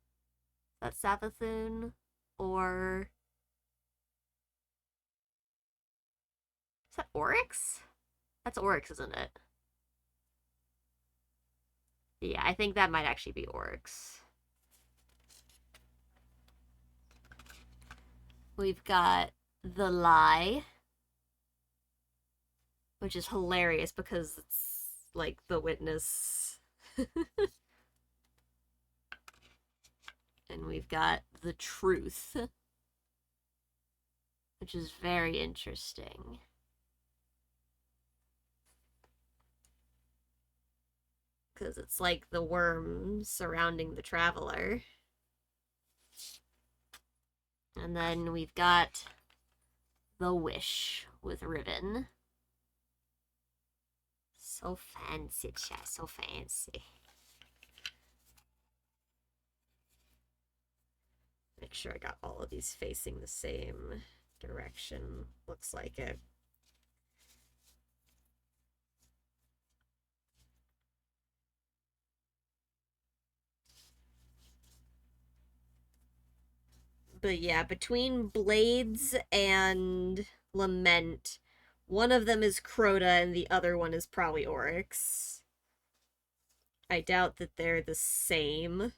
that Savathun? Or... Is that Oryx? That's Oryx, isn't it? Yeah, I think that might actually be Oryx. We've got The Lie, which is hilarious because it's like the Witness. And we've got The Truth, which is very interesting. Because it's like the worm surrounding the traveler. And then we've got The Wish with Ribbon. So fancy, chat, so fancy. Make sure I got all of these facing the same direction. Looks like it. But yeah, between Blades and Lament, one of them is Crota and the other one is probably Oryx. I doubt that they're the same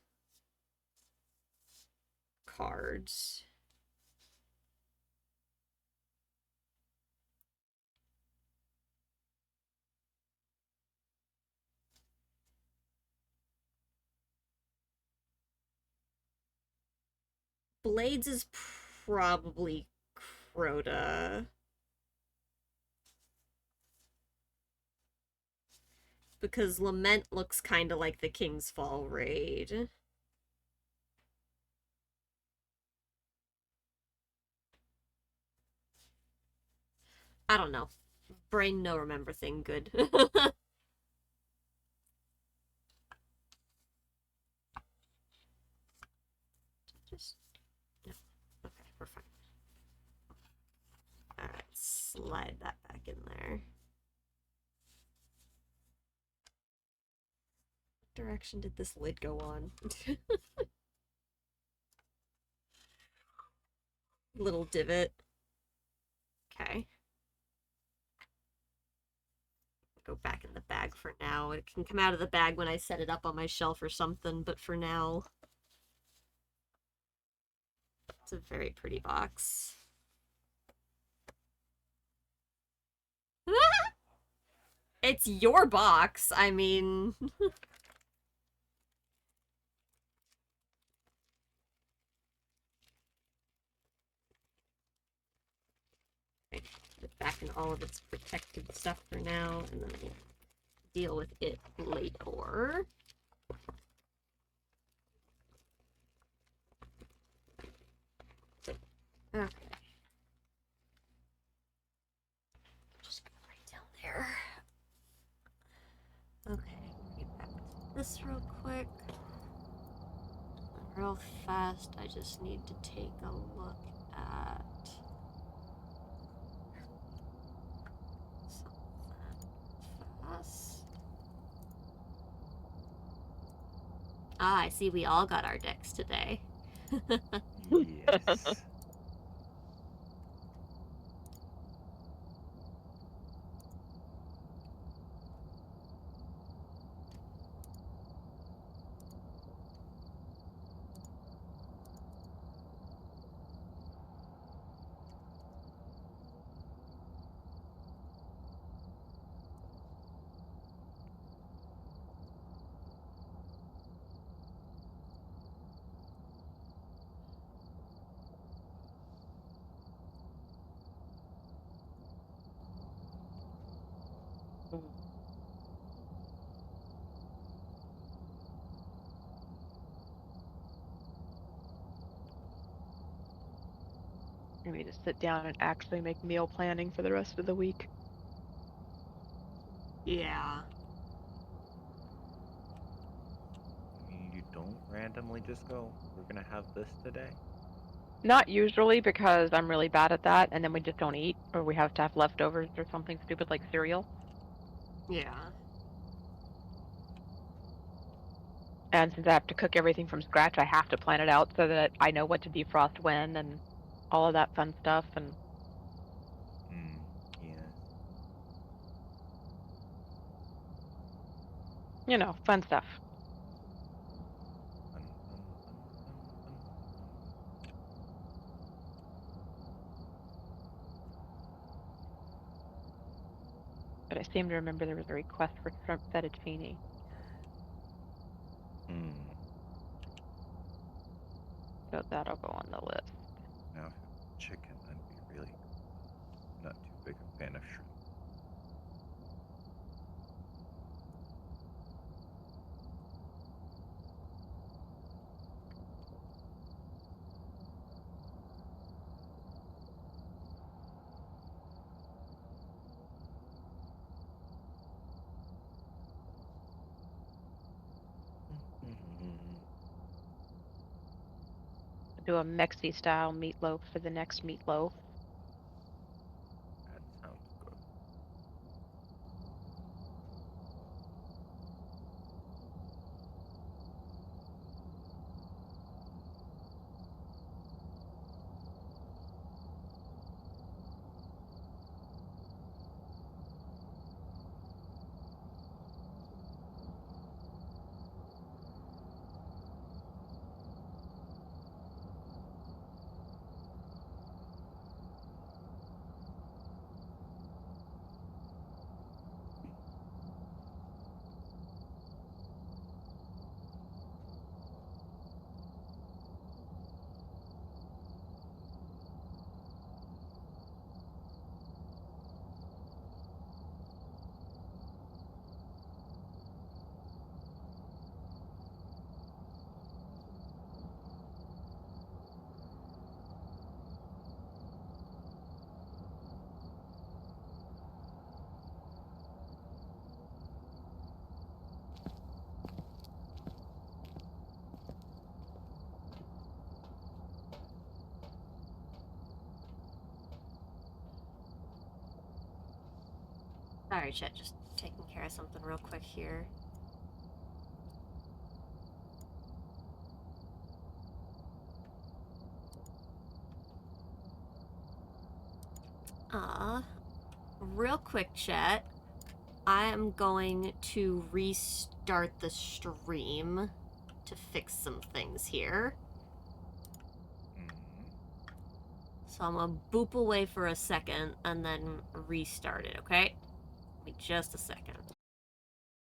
cards. Blades is probably Crota. Because Lament looks kind of like the King's Fall raid. I don't know. Brain no remember thing good. Just... No. Okay, we're fine. Alright, slide that back in there. What direction did this lid go on? Little divot. Okay. go back in the bag for now. It can come out of the bag when I set it up on my shelf or something, but for now... It's a very pretty box. It's your box, I mean... Put it back in all of its protected stuff for now, and then we'll deal with it later. Okay. Just go right down there. Okay, get back to this real quick. Real fast, I just need to take a look at something fast. Ah, I see we all got our decks today. Yes. I need to sit down and actually make meal planning for the rest of the week. Yeah. I mean, you don't randomly just go, we're gonna have this today? Not usually, because I'm really bad at that, and then we just don't eat, or we have to have leftovers or something stupid like cereal. Yeah. And since I have to cook everything from scratch, I have to plan it out so that I know what to defrost when and all of that fun stuff. And Yeah. you know, fun stuff. Fun, fun, fun, fun, fun, fun. But I seem to remember there was a request for shrimp fettuccine. So that'll go on the list. Now, if it was chicken, I'd be really not too big a fan of shrimp. Do a Mexi style meatloaf for the next meatloaf. That sounds good. Sorry, chat, just taking care of something real quick here. Real quick, chat. I am going to restart the stream to fix some things here. So I'm gonna boop away for a second and then restart it, okay? Give me just a second.